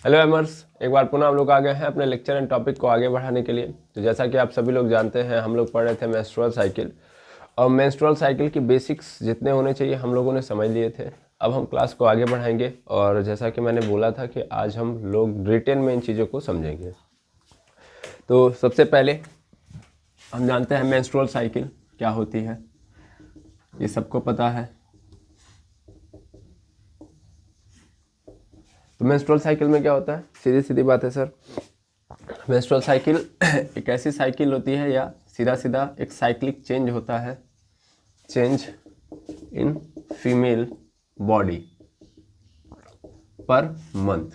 Hello एमर्स, एक बार पुनः हम लोग आ गए हैं अपने लेक्चर एंड टॉपिक को आगे बढ़ाने के लिए। तो जैसा कि आप सभी लोग जानते हैं, हम लोग पढ़ रहे थे मेंस्ट्रुअल साइकिल, और मेंस्ट्रुअल साइकिल की बेसिक्स जितने होने चाहिए हम लोगों ने समझ लिए थे। अब हम क्लास को आगे बढ़ाएंगे और जैसा कि मैंने बोला था कि आज हम लोग डिटेल में इन चीज़ों को समझेंगे। तो सबसे पहले हम जानते हैं मेंस्ट्रुअल साइकिल क्या होती है, ये सबको पता है। तो मेंस्ट्रुअल साइकिल में क्या होता है, सीधी सीधी बात है सर। मेंस्ट्रुअल साइकिल एक ऐसी साइकिल होती है या सीधा सीधा एक साइक्लिक चेंज होता है, change in female body per month,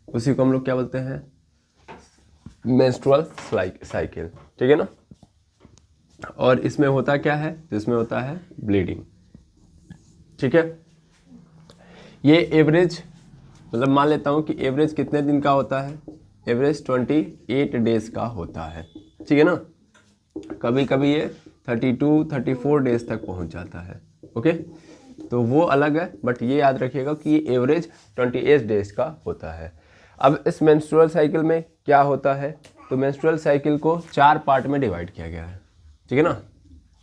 उसी को हम लोग क्या बोलते हैं, मेंस्ट्रुअल साइकिल। ठीक है ना। और इसमें होता क्या है, तो इसमें होता है ब्लीडिंग। ठीक है। ये एवरेज, मतलब मान लेता हूँ कि एवरेज कितने दिन का होता है, एवरेज 28 डेज का होता है। ठीक है ना। कभी कभी ये 32-34 डेज तक पहुँच जाता है। ओके, तो वो अलग है, बट ये याद रखिएगा कि ये एवरेज 28 डेज का होता है। अब इस मेंस्ट्रुअल साइकिल में क्या होता है, तो मेंस्ट्रुअल साइकिल को 4 पार्ट में डिवाइड किया गया है। ठीक है ना।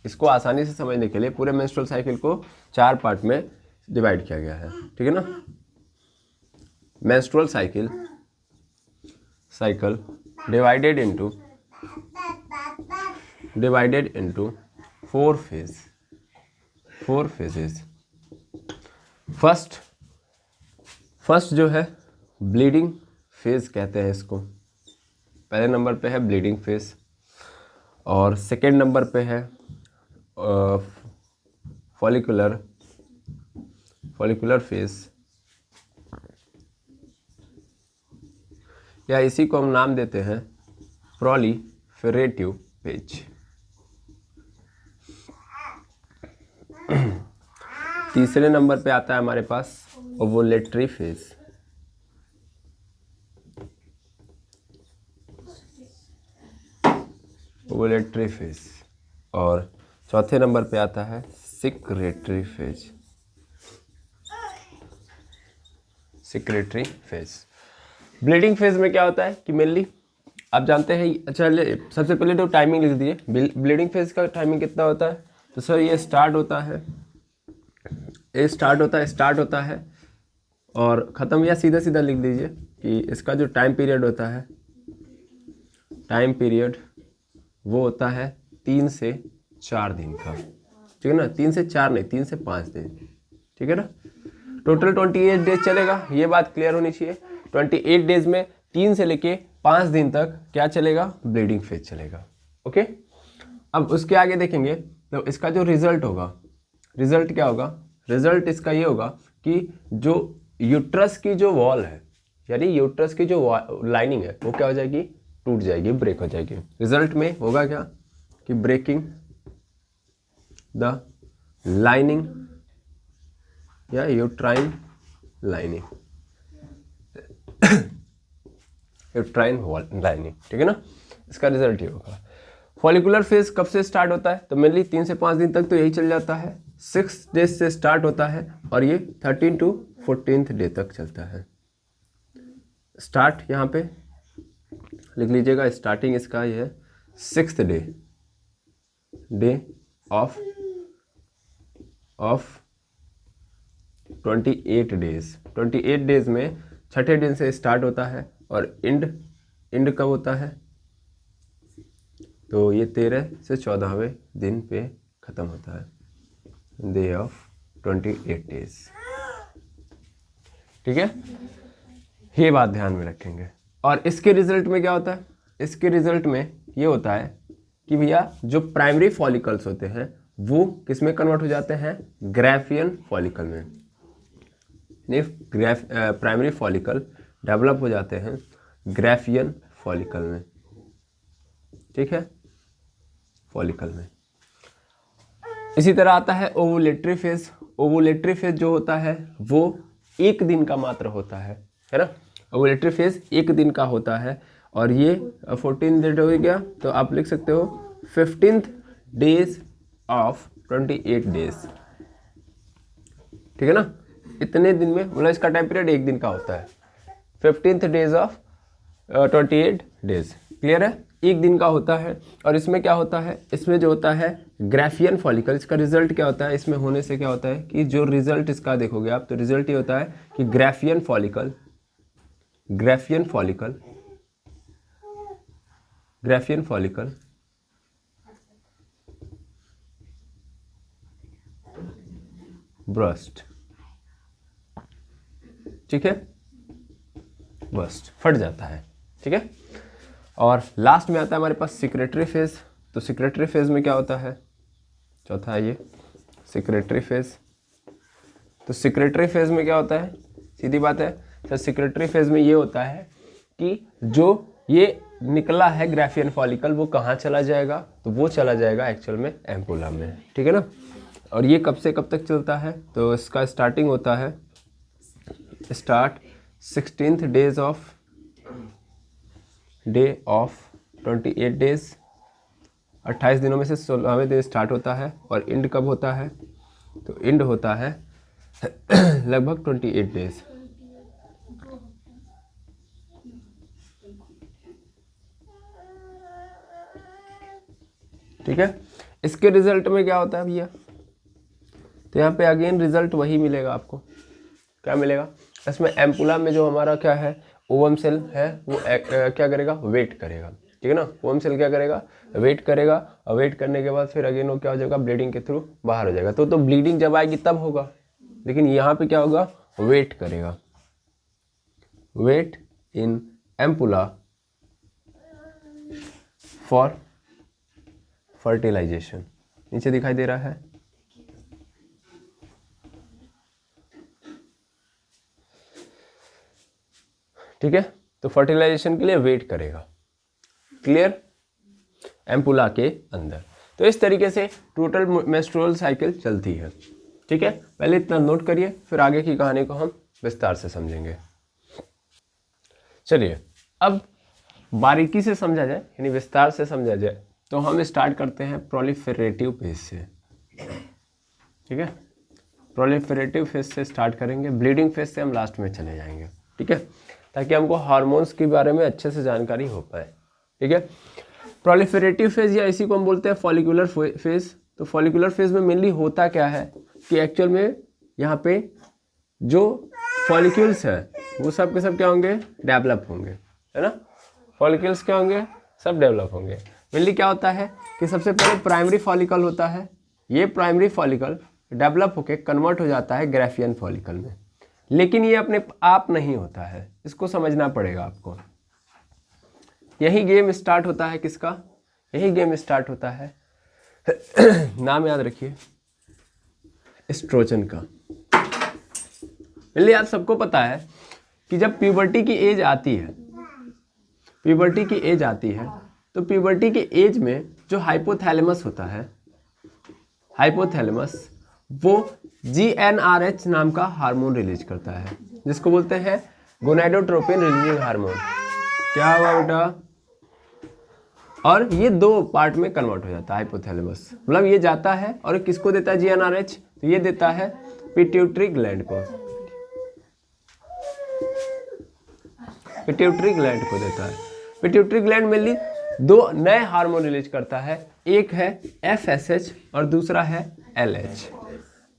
इसको आसानी से समझने के लिए पूरे मेंस्ट्रुअल साइकिल को 4 पार्ट में डिवाइड किया गया है। ठीक है ना। menstrual cycle divided into 4 phases। First जो है ब्लीडिंग फेज कहते हैं इसको। पहले नंबर पे है ब्लीडिंग फेज, और सेकेंड नंबर पे है फॉलिकुलर फेज, या इसी को हम नाम देते हैं प्रोलिफेरेटिव फेज। तीसरे नंबर पे आता है हमारे पास ओवुलेटरी फेज। और चौथे नंबर पे आता है सिक्रेटरी फेज। ब्लीडिंग फेज में क्या होता है कि मेनली आप जानते हैं, अच्छा सबसे पहले तो टाइमिंग लिख दिए। ब्लीडिंग फेज का टाइमिंग कितना होता है, तो सर ये स्टार्ट होता है और ख़त्म, या सीधा सीधा लिख दीजिए कि इसका जो टाइम पीरियड होता है, वो होता है 3 से 4 दिन का। ठीक है ना। 3 से 4 नहीं, 3 से 5 दिन। ठीक है ना। टोटल 28 डेज चलेगा, ये बात क्लियर होनी चाहिए। 28 डेज में 3 से लेके 5 दिन तक क्या चलेगा, ब्लीडिंग फेज चलेगा। ओके। अब उसके आगे देखेंगे तो इसका जो रिजल्ट होगा, रिजल्ट क्या होगा, रिजल्ट इसका ये होगा कि जो यूट्रस की जो वॉल है, यानी यूट्रस की जो लाइनिंग है, वो क्या हो जाएगी, टूट जाएगी, ब्रेक हो जाएगी। रिजल्ट में होगा क्या कि ब्रेकिंग द लाइनिंग या यूट्राइन लाइनिंग, ठीक है ना। इसका रिजल्ट ये होगा। फॉलिकुलर फेज कब से स्टार्ट होता है, तो मेनली 3 से 5 दिन तक तो यही चल जाता है। 6 डेज से स्टार्ट होता है और ये 13 to 14th डे तक चलता है। स्टार्ट यहाँ पे लिख लीजिएगा, स्टार्टिंग इसका ये है 6th डे ऑफ 28 डेज में छठे दिन से स्टार्ट होता है और एंड कब होता है, तो ये 13 से 14वें दिन पे ख़त्म होता है, डे ऑफ 28 डेज। ठीक है, ये बात ध्यान में रखेंगे। और इसके रिजल्ट में क्या होता है, इसके रिजल्ट में ये होता है कि भैया जो प्राइमरी फॉलिकल्स होते हैं वो किस में कन्वर्ट हो जाते हैं, ग्राफियन फॉलिकल में। प्राइमरी फॉलिकल डेवलप हो जाते हैं ग्राफियन फॉलिकल में। ठीक है, फॉलिकल में। इसी तरह आता है ओवुलेटरी फेज। ओवुलेटरी फेज जो होता है वो 1 दिन का मात्र होता है ना। ओवुलेटरी फेज 1 दिन का होता है और ये 14 डेज हो गया, तो आप लिख सकते हो 15th डेज ऑफ 28 डेज। ठीक है ना। इतने दिन में, मतलब इसका टाइम पीरियड 1 दिन का होता है। 15th days of 28 days. Clear है? एक दिन का होता है। और इसमें क्या होता है, इसमें जो होता है ग्राफियन फॉलिकल, इसका रिजल्ट क्या होता है, इसमें होने से क्या होता है कि जो रिजल्ट इसका देखोगे आप तो रिजल्ट ये होता है कि ग्राफियन फॉलिकल ब्रस्ट, ठीक है, बस्ट, फट जाता है, ठीक है। और लास्ट में आता है हमारे पास सिक्रेटरी फेज। तो सिक्रेटरी फेज में क्या होता है, चौथा है ये सिक्रेटरी फेज। तो सिक्रेटरी फेज में क्या होता है, सीधी बात है सर, सिक्रेटरी फेज में ये होता है कि जो ये निकला है ग्राफियन फॉलिकल वो कहाँ चला जाएगा, तो वो चला जाएगा एक्चुअल में एम्पुला में, ठीक है ना। और ये कब से कब तक चलता है, तो इसका स्टार्टिंग होता है 16th डे ऑफ 28 डेज, 28 दिनों में से 16वें दिन स्टार्ट होता है। और एंड कब होता है, तो एंड होता है लगभग 28 डेज। ठीक है। इसके रिजल्ट में क्या होता है भैया, तो यहाँ पे अगेन रिजल्ट वही मिलेगा आपको। क्या मिलेगा, इसमें एम्पुला में जो हमारा क्या है ओवम सेल है वो क्या करेगा, वेट करेगा, ठीक है ना। ओवम सेल क्या करेगा, वेट करेगा, और वेट करने के बाद फिर अगेन वो क्या हो जाएगा, ब्लीडिंग के थ्रू बाहर हो जाएगा। तो ब्लीडिंग जब आएगी तब होगा, लेकिन यहाँ पे क्या होगा, वेट करेगा, wait in ampulla for fertilisation. नीचे दिखाई दे रहा है, ठीक है। तो फर्टिलाइजेशन के लिए वेट करेगा, क्लियर, एम्पुला के अंदर। तो इस तरीके से टोटल मेंस्ट्रुअल साइकिल चलती है, ठीक है। पहले इतना नोट करिए, फिर आगे की कहानी को हम विस्तार से समझेंगे। चलिए अब बारीकी से समझा जाए, यानी विस्तार से समझा जाए, तो हम स्टार्ट करते हैं प्रोलिफेरेटिव फेज से, ठीक है। प्रोलिफेरेटिव फेज से स्टार्ट करेंगे, ब्लीडिंग फेज से हम लास्ट में चले जाएंगे, ठीक है, ताकि हमको हार्मोन्स के बारे में अच्छे से जानकारी हो पाए, ठीक है। प्रोलिफेरेटिव फेज या इसी को हम बोलते हैं फॉलिकुलर फेज। तो फॉलिकुलर फेज में मेनली होता क्या है कि एक्चुअल में यहाँ पे जो फॉलिक्यूल्स है वो सब के सब क्या होंगे, डेवलप होंगे, है ना। फॉलिक्यूल्स क्या होंगे, सब डेवलप होंगे। मेनली क्या होता है कि सबसे पहले प्राइमरी फॉलिकल होता है, ये प्राइमरी फॉलिकल डेवलप होके कन्वर्ट हो जाता है ग्राफियन फॉलिकल में, लेकिन ये अपने आप नहीं होता है, इसको समझना पड़ेगा आपको। यही गेम स्टार्ट होता है किसका, यही गेम स्टार्ट होता है नाम याद रखिए, एस्ट्रोजन का। मेनली आप सबको पता है कि जब प्यूबर्टी की एज आती है, प्यूबर्टी की एज आती है, तो प्यूबर्टी के एज में जो हाइपोथैलेमस होता है, हाइपोथैलेमस वो GnRH नाम का हार्मोन रिलीज करता है, जिसको बोलते हैं गोनाडोट्रोपिन रिलीजिंग हार्मोन। क्या हुआ बेटा, और ये दो पार्ट में कन्वर्ट हो जाता है हाइपोथैलेमस, मतलब ये जाता है और किसको देता है GnRH, तो ये देता है पिट्यूटरी ग्लैंड को, पिट्यूटरी ग्लैंड को देता है। पिट्यूटरी ग्लैंड मेनली दो नए हार्मोन रिलीज करता है, एक है FSH और दूसरा है LH।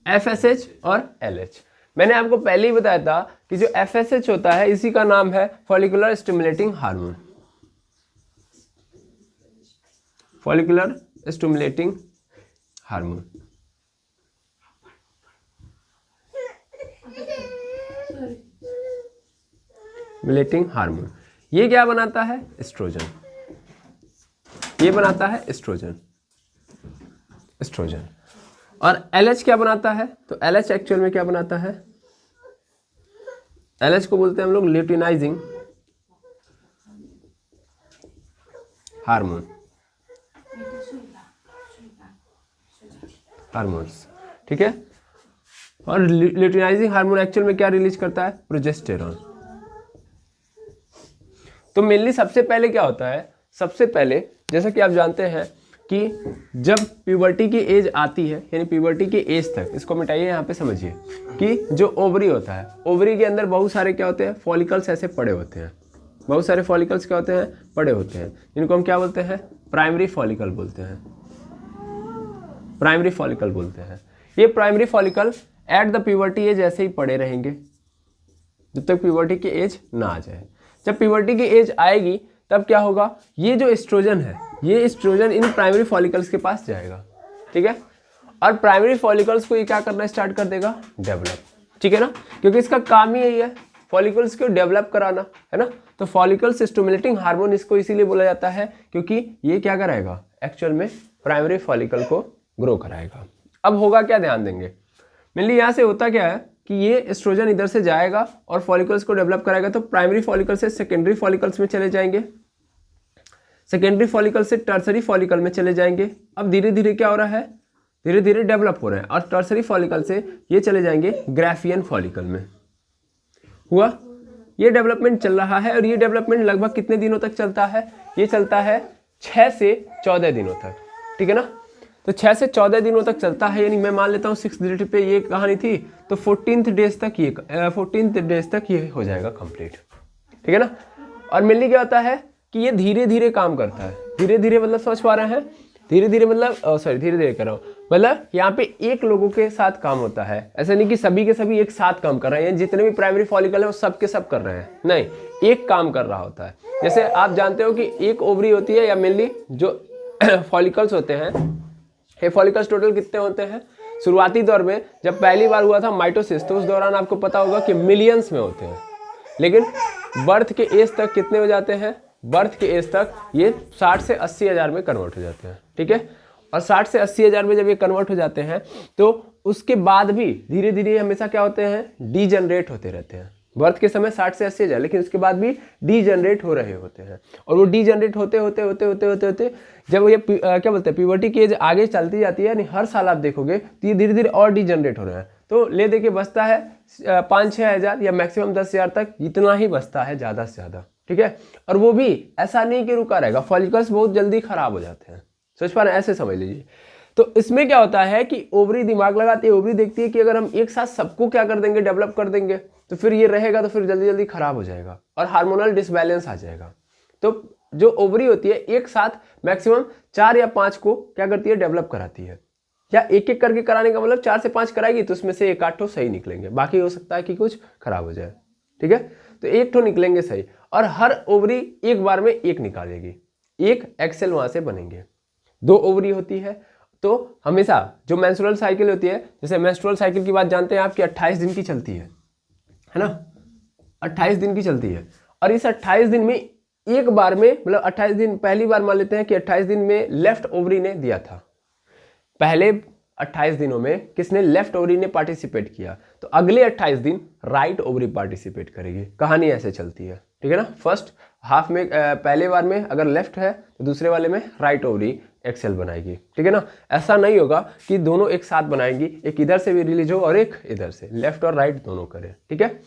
FSH और LH मैंने आपको पहले ही बताया था कि जो FSH होता है इसी का नाम है follicular stimulating hormone, follicular stimulating hormone. Stimulating hormone ये क्या बनाता है, एस्ट्रोजन, ये बनाता है एस्ट्रोजन, एस्ट्रोजन। और LH क्या बनाता है, तो LH एक्चुअल में क्या बनाता है, LH को बोलते हैं हम लोग ल्यूटिनाइजिंग हार्मोन, हार्मोन्स, ठीक है। और ल्यूटिनाइजिंग हार्मोन एक्चुअल में क्या रिलीज करता है, प्रोजेस्टेरॉन। तो मेनली सबसे पहले क्या होता है, सबसे पहले जैसा कि आप जानते हैं कि जब प्यूबर्टी की एज आती है, यानी प्यूबर्टी की एज तक, इसको मिटाइए यहाँ पे समझिए कि जो ओवरी होता है, ओवरी के अंदर बहुत सारे क्या होते हैं, फॉलिकल्स ऐसे पड़े होते हैं, बहुत सारे फॉलिकल्स क्या होते हैं, पड़े होते हैं, जिनको हम क्या बोलते हैं, प्राइमरी फॉलिकल बोलते हैं, प्राइमरी फॉलिकल बोलते हैं। ये primary follicle at the puberty as ऐसे ही पड़े रहेंगे जब तक प्यूबर्टी की एज ना आ जाए। जब प्यूबर्टी की एज आएगी तब क्या होगा, ये जो एस्ट्रोजन है, ये एस्ट्रोजन इन प्राइमरी फॉलिकल्स के पास जाएगा, ठीक है, और प्राइमरी फॉलिकल्स को ये क्या करना स्टार्ट कर देगा, डेवलप, ठीक है ना, क्योंकि इसका काम ही यही है, फॉलिकल्स को डेवलप कराना, है ना। तो फॉलिकल्स स्टिमुलेटिंग हार्मोन इसको इसीलिए बोला जाता है क्योंकि ये क्या कराएगा, एक्चुअल में प्राइमरी फॉलिकल को ग्रो कराएगा। अब होगा क्या, ध्यान देंगे, मेनली यहाँ से होता क्या है कि ये एस्ट्रोजन इधर से जाएगा और फॉलिकल्स को डेवलप कराएगा, तो प्राइमरी फॉलिकल से सेकेंडरी फॉलिकल्स में चले जाएंगे, सेकेंडरी फॉलिकल से टर्सरी फॉलिकल में चले जाएंगे। अब धीरे धीरे क्या हो रहा है, धीरे धीरे डेवलप हो रहे हैं, और टर्सरी फॉलिकल से ये चले जाएंगे ग्राफियन फॉलिकल में। हुआ, ये डेवलपमेंट चल रहा है, और ये डेवलपमेंट लगभग कितने दिनों तक चलता है, ये चलता है 6 से 14 दिनों तक, ठीक है ना। तो 6 से 14 दिनों तक चलता है, यानी मैं मान लेता हूँ 6th डे पे ये कहानी थी, तो 14th डेज तक ये हो जाएगा कंप्लीट, ठीक है ना। और मेनली क्या होता है कि ये धीरे धीरे काम करता है, धीरे धीरे मतलब समझ पा रहे हैं, धीरे धीरे मतलब धीरे धीरे कर रहा हूँ, मतलब यहाँ पे एक लोगों के साथ काम होता है, ऐसा नहीं कि सभी के सभी एक साथ काम कर रहे हैं, जितने भी प्राइमरी फॉलिकल है वो सब के सब कर रहे हैं, नहीं, एक काम कर रहा होता है। जैसे आप जानते हो कि एक ओवरी होती है, या मेनली जो फॉलिकल्स होते हैं, ये फॉलिकल्स टोटल कितने होते हैं, शुरुआती दौर में जब पहली बार हुआ था माइटोसिस, तो उस दौरान आपको पता होगा कि मिलियंस में होते हैं, लेकिन बर्थ के एज तक कितने हो जाते हैं, बर्थ के एज तक ये 60 से 80 हज़ार में कन्वर्ट हो जाते हैं, ठीक है। और 60 से 80 हज़ार में जब ये कन्वर्ट हो जाते हैं तो उसके बाद भी धीरे धीरे हमेशा क्या होते हैं, डीजनरेट होते रहते हैं। बर्थ के समय 60 से 80 हज़ार, लेकिन उसके बाद भी डीजनरेट हो रहे होते हैं, और वो डीजनरेट होते होते होते होते होते होते जब ये क्या बोलते हैं, प्यूबर्टी की एज आगे चलती जाती है, यानी हर साल आप देखोगे तो ये धीरे धीरे और डीजनरेट हो रहे हैं, तो ले दे के बचता है 5-6 हज़ार या मैक्सिमम 10 हज़ार तक, इतना ही बचता है ज़्यादा से ज़्यादा, ठीक है। और वो भी ऐसा नहीं कि रुका रहेगा, फॉलिकल्स बहुत जल्दी खराब हो जाते हैं, सोच पा रहे हैं, ऐसे समझ लीजिए। तो इसमें क्या होता है कि ओवरी दिमाग लगाती है, ओवरी देखती है कि अगर हम एक साथ सबको क्या कर देंगे, डेवलप कर देंगे, तो फिर ये रहेगा तो फिर जल्दी जल्दी खराब हो जाएगा और हार्मोनल डिसबैलेंस आ जाएगा। तो जो ओवरी होती है एक साथ मैक्सिमम 4 या 5 को क्या करती है, डेवलप कराती है, या एक एक करके कराने का मतलब 4 से 5 कराएगी तो उसमें से 1-8 ठो सही निकलेंगे, बाकी हो सकता है कि कुछ खराब हो जाए, ठीक है। तो 1 ठो निकलेंगे सही, और हर ओवरी एक बार में 1 निकालेगी, 1 एक्सेल वहां से बनेंगे। 2 ओवरी होती है, तो हमेशा जो मेंस्ट्रुअल साइकिल होती है, जैसे मेंस्ट्रुअल साइकिल की बात जानते हैं आप कि 28 दिन की चलती है ना, 28 दिन की चलती है, और इस 28 दिन में एक बार में, मतलब 28 दिन, पहली बार मान लेते हैं कि 28 दिन में लेफ्ट ओवरी ने दिया था, पहले 28 दिनों में किसने, लेफ्ट ओवरी ने पार्टिसिपेट किया, तो अगले 28 दिन राइट ओवरी पार्टिसिपेट करेगी। कहानी ऐसे चलती है, ठीक है ना। फर्स्ट हाफ में पहले बार में अगर लेफ्ट है तो दूसरे वाले में राइट ओवरी एक्सेल बनाएगी, ठीक है ना। ऐसा नहीं होगा कि दोनों एक साथ बनाएंगी, एक इधर से भी रिलीज हो और एक इधर से, लेफ्ट और राइट दोनों करें, ठीक है।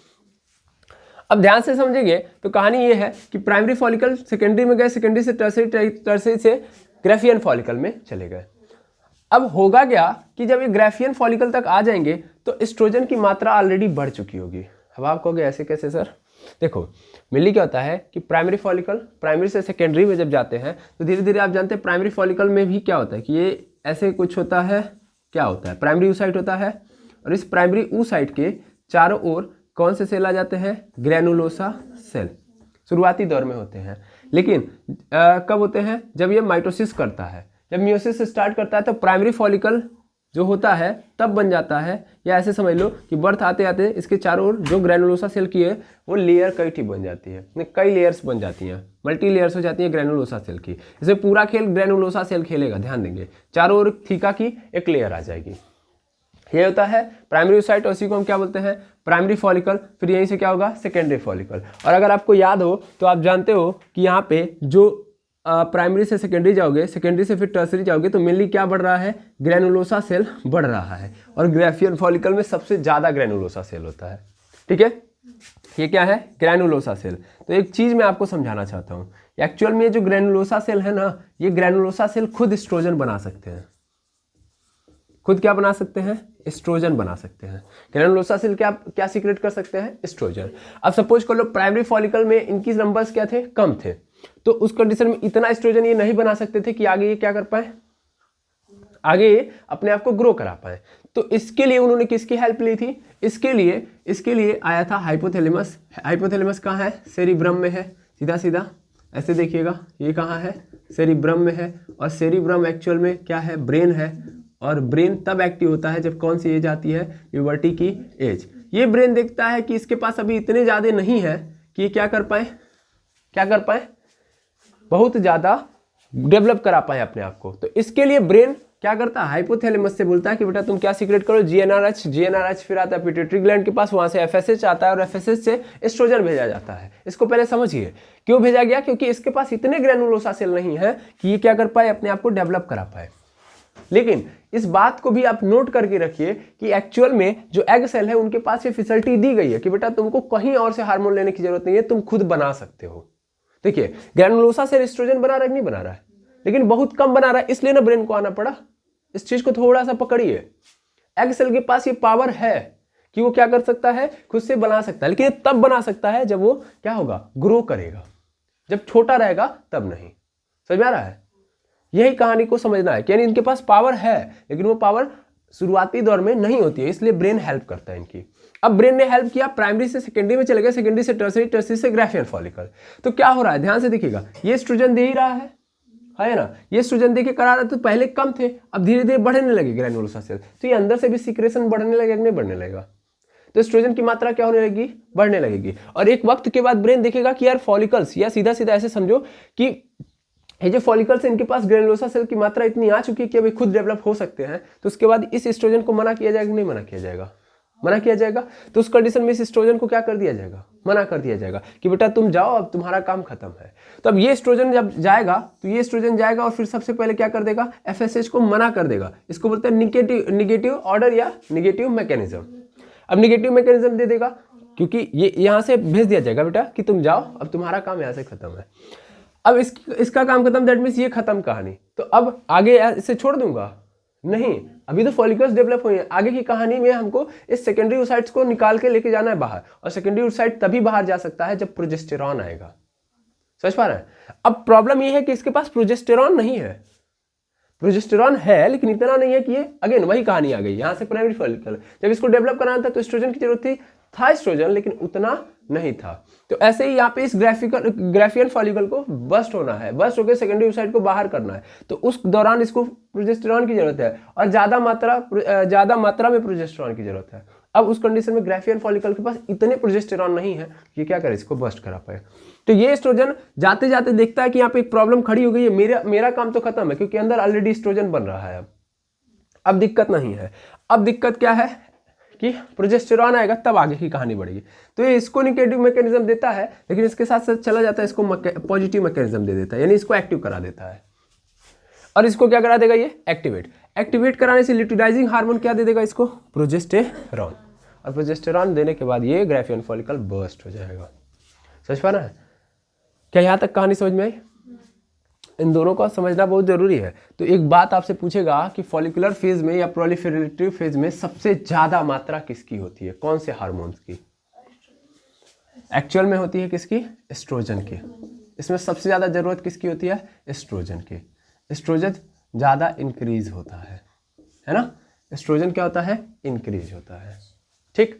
अब ध्यान से समझेंगे तो कहानी ये है कि प्राइमरी फॉलिकल सेकेंडरी में गए, सेकेंडरी से टर्सरी, टर्सरी से ग्राफियन फॉलिकल में चले गए। अब होगा क्या कि जब ये ग्राफियन फॉलिकल तक आ जाएंगे तो एस्ट्रोजन की मात्रा ऑलरेडी बढ़ चुकी होगी। अब आप कहोगे ऐसे कैसे सर, देखो मेनली क्या होता है कि प्राइमरी फॉलिकल प्राइमरी से सेकेंडरी में जब जाते हैं तो धीरे धीरे आप जानते हैं प्राइमरी फॉलिकल में भी क्या होता है कि ये ऐसे कुछ होता है, क्या होता है, प्राइमरी ऊसाइट होता है, और इस प्राइमरी ऊसाइट के चारों ओर कौन से सेल आ जाते हैं, ग्रैनुलोसा सेल, शुरुआती दौर में होते हैं। लेकिन कब होते हैं, जब ये माइटोसिस करता है, जब मियोसिस स्टार्ट करता है तो प्राइमरी फॉलिकल जो होता है तब बन जाता है, या ऐसे समझ लो कि बर्थ आते आते इसके चारों ओर जो ग्रैनुलोसा सेल की है वो लेयर कई ठी बन जाती है, कई लेयर्स बन जाती हैं, मल्टी लेयर्स हो जाती है ग्रैनुलोसा सेल की। इसमें पूरा खेल ग्रैनुलोसा सेल खेलेगा, ध्यान देंगे, चारों ओर थीका की एक लेयर आ जाएगी। ये होता है प्राइमरी ऊसाइट, और इसी को हम क्या बोलते हैं, प्राइमरी फॉलिकल। फिर यहीं से क्या होगा, सेकेंडरी फॉलिकल। और अगर आपको याद हो तो आप जानते हो कि यहाँ पे जो प्राइमरी से सेकेंडरी जाओगे, सेकेंडरी से फिर टर्सरी जाओगे, तो मेनली क्या बढ़ रहा है, ग्रैनुलोसा सेल बढ़ रहा है, और ग्राफियन फॉलिकल में सबसे ज़्यादा ग्रैनुलोसा सेल होता है, ठीक है। ये क्या है, ग्रैनुलोसा सेल। तो एक चीज़ मैं आपको समझाना चाहता हूँ, एक्चुअल में जो ग्रैनुलोसा सेल है ना, ये ग्रैनुलोसा सेल खुद एस्ट्रोजन बना सकते हैं। खुद क्या बना सकते हैं, एस्ट्रोजन बना सकते हैं। ग्रैनुलोसा सेल क्या क्या सीक्रेट कर सकते हैं, एस्ट्रोजन। अब सपोज कर लो प्राइमरी फॉलिकल में इनकी नंबर्स क्या थे, कम थे, तो उस कंडीशन में इतना एस्ट्रोजन ये नहीं बना सकते थे कि आगे ये क्या कर पाए, आगे ये अपने आप को ग्रो करा पाए। तो इसके लिए उन्होंने किसकी हेल्प ली थी, इसके लिए आया था हाइपोथैलेमस। हाइपोथैलेमस कहाँ है, सेरिब्रम में है। सीधा सीधा ऐसे देखिएगा, ये कहाँ है, सेरिब्रम में है। और सेरिब्रम एक्चुअल में क्या है, ब्रेन है। और ब्रेन तब एक्टिव होता है जब कौन सी एज आती है, प्यूबर्टी की एज। ये ब्रेन देखता है कि इसके पास अभी इतने ज़्यादा नहीं है कि ये क्या कर पाए, बहुत ज़्यादा डेवलप करा पाए अपने आप को। तो इसके लिए ब्रेन क्या करता है, हाइपोथैलेमस से बोलता है कि बेटा तुम क्या सीक्रेट करो, जीएनआरएच फिर आता है पिट्यूटरी ग्लैंड के पास, वहां से एफएसएच आता है और एफएसएच से एस्ट्रोजन भेजा जाता है। इसको पहले समझिए क्यों भेजा गया, क्योंकि इसके पास इतने ग्रैनुलोसा सेल नहीं है कि ये क्या कर पाए, अपने आप को डेवलप करा पाए। लेकिन इस बात को भी आप नोट करके रखिए कि एक्चुअल में जो एग सेल है उनके पास ये फैसिलिटी दी गई है कि बेटा तुमको कहीं और से हार्मोन लेने की जरूरत नहीं है, तुम खुद बना सकते हो। देखिए ग्रैनुलोसा सेल एस्ट्रोजन बना रहा है, नहीं बना रहा है, लेकिन बहुत कम बना रहा है, इसलिए ना ब्रेन को आना पड़ा। इस चीज को थोड़ा सा पकड़िए, एग सेल के पास ये पावर है कि वो क्या कर सकता है, खुद से बना सकता है, लेकिन ये तब बना सकता है जब वो क्या होगा, ग्रो करेगा। जब छोटा रहेगा तब नहीं। समझ में आ रहा है, यही कहानी को समझना है कि यानी इनके पास पावर है, लेकिन वो पावर शुरुआती दौर में नहीं होती है, इसलिए ब्रेन हेल्प करता है इनकी। अब ब्रेन ने हेल्प किया, प्राइमरी से सेकेंडरी में चले गए, सेकेंडरी से टर्सरी, टर्सरी से ग्राफियन फॉलिकल। तो क्या हो रहा है, ध्यान से देखिएगा, ये एस्ट्रोजन दे ही रहा है ना, ये एस्ट्रोजन दे के करा रहा है। तो पहले कम थे, अब धीरे धीरे बढ़ने लगे ग्रैनुलोसा सेल, तो ये अंदर से भी सीक्रेशन बढ़ने लगेगा, नहीं बढ़ने लगेगा, तो एस्ट्रोजन की मात्रा क्या होने लगेगी, बढ़ने लगेगी। और एक वक्त के बाद ब्रेन देखेगा कि यार फॉलिकल्स, या सीधा सीधा ऐसे समझो कि ये जो फॉलिकल्स हैं इनके पास ग्रैनुलोसा सेल की मात्रा इतनी आ चुकी है कि अभी खुद डेवलप हो सकते हैं। तो उसके बाद इस एस्ट्रोजन को मना किया जाएगा, नहीं मना किया जाएगा, मना किया जाएगा। तो उस कंडीशन में इस एस्ट्रोजन को क्या कर दिया जाएगा, मना कर दिया जाएगा कि बेटा तुम जाओ, अब तुम्हारा काम खत्म है। तो अब ये एस्ट्रोजन जब जाएगा, तो ये एस्ट्रोजन जाएगा और फिर सबसे पहले क्या कर देगा, एफएसएच को मना कर देगा। इसको बोलते हैं निगेटिव ऑर्डर या निगेटिव मैकेनिज्म। अब निगेटिव मैकेनिज्म दे देगा क्योंकि ये यहाँ से भेज दिया जाएगा बेटा कि तुम जाओ, अब तुम्हारा काम यहाँ से खत्म है। अब इसका काम खत्म, दैट मीन्स ये खत्म कहानी। तो अब आगे इसे छोड़ दूंगा, नहीं, अभी तो फॉलिकल्स डेवलप हुए हैं। आगे की कहानी में हमको इस सेकेंडरी oocytes को निकाल के लेके जाना है बाहर, और सेकेंडरी oocyte तभी बाहर जा सकता है जब प्रोजेस्टेरॉन आएगा। समझ पा रहे हैं। अब प्रॉब्लम ये है कि इसके पास प्रोजेस्टेरॉन नहीं है, प्रोजेस्टेरॉन है लेकिन इतना नहीं है कि ये, अगेन वही कहानी आ गई, यहाँ से प्राइमरी फॉलिकल जब इसको डेवलप कराना था तो एस्ट्रोजन की जरूरत थी, था एस्ट्रोजन लेकिन उतना नहीं था। तो ऐसे ही यहाँ पे इस ग्राफियन फॉलिकल को बस्ट होना है, बस्ट होकर सेकेंडरी oocyte को बाहर करना है, तो उस दौरान इसको प्रोजेस्टेरॉन की जरूरत है और ज्यादा मात्रा में प्रोजेस्टेरॉन की जरूरत है। अब उस कंडीशन में ग्राफियन फॉलिकल के पास इतने प्रोजेस्टेरॉन नहीं है कि क्या करे, इसको बस्ट करा पाए। तो ये एस्ट्रोजन जाते जाते देखता है कि यहाँ पे एक प्रॉब्लम खड़ी हो गई है, मेरा काम तो खत्म है क्योंकि अंदर ऑलरेडी एस्ट्रोजन बन रहा है। अब दिक्कत नहीं है, अब दिक्कत क्या है कि प्रोजेस्टेरॉन आएगा तब आगे की कहानी बढ़ेगी। तो ये इसको निगेटिव मैकेनिज्म देता है, लेकिन इसके साथ साथ चला जाता है, इसको पॉजिटिव मैकेनिज्म दे देता है, यानी इसको एक्टिव करा देता है। और इसको क्या करा देगा, ये एक्टिवेट कराने से ल्यूटिनाइजिंग हार्मोन क्या दे देगा इसको, प्रोजेस्टेरॉन। और प्रोजेस्टेरॉन देने के बाद ये ग्राफियन फॉलिकल बर्स्ट हो जाएगा। समझ पा रहा है, क्या यहाँ तक कहानी समझ में आई? इन दोनों को समझना बहुत जरूरी है। तो एक बात आपसे पूछेगा कि फॉलिकुलर फेज में या प्रोलिफेरेटिव फेज में सबसे ज्यादा मात्रा किसकी होती है, कौन से हार्मोन्स की? एक्चुअल में होती है किसकी, एस्ट्रोजन की। इसमें सबसे ज्यादा जरूरत किसकी होती है, एस्ट्रोजन की। एस्ट्रोजन ज्यादा इंक्रीज होता है ना, एस्ट्रोजन क्या होता है, इंक्रीज होता है। ठीक,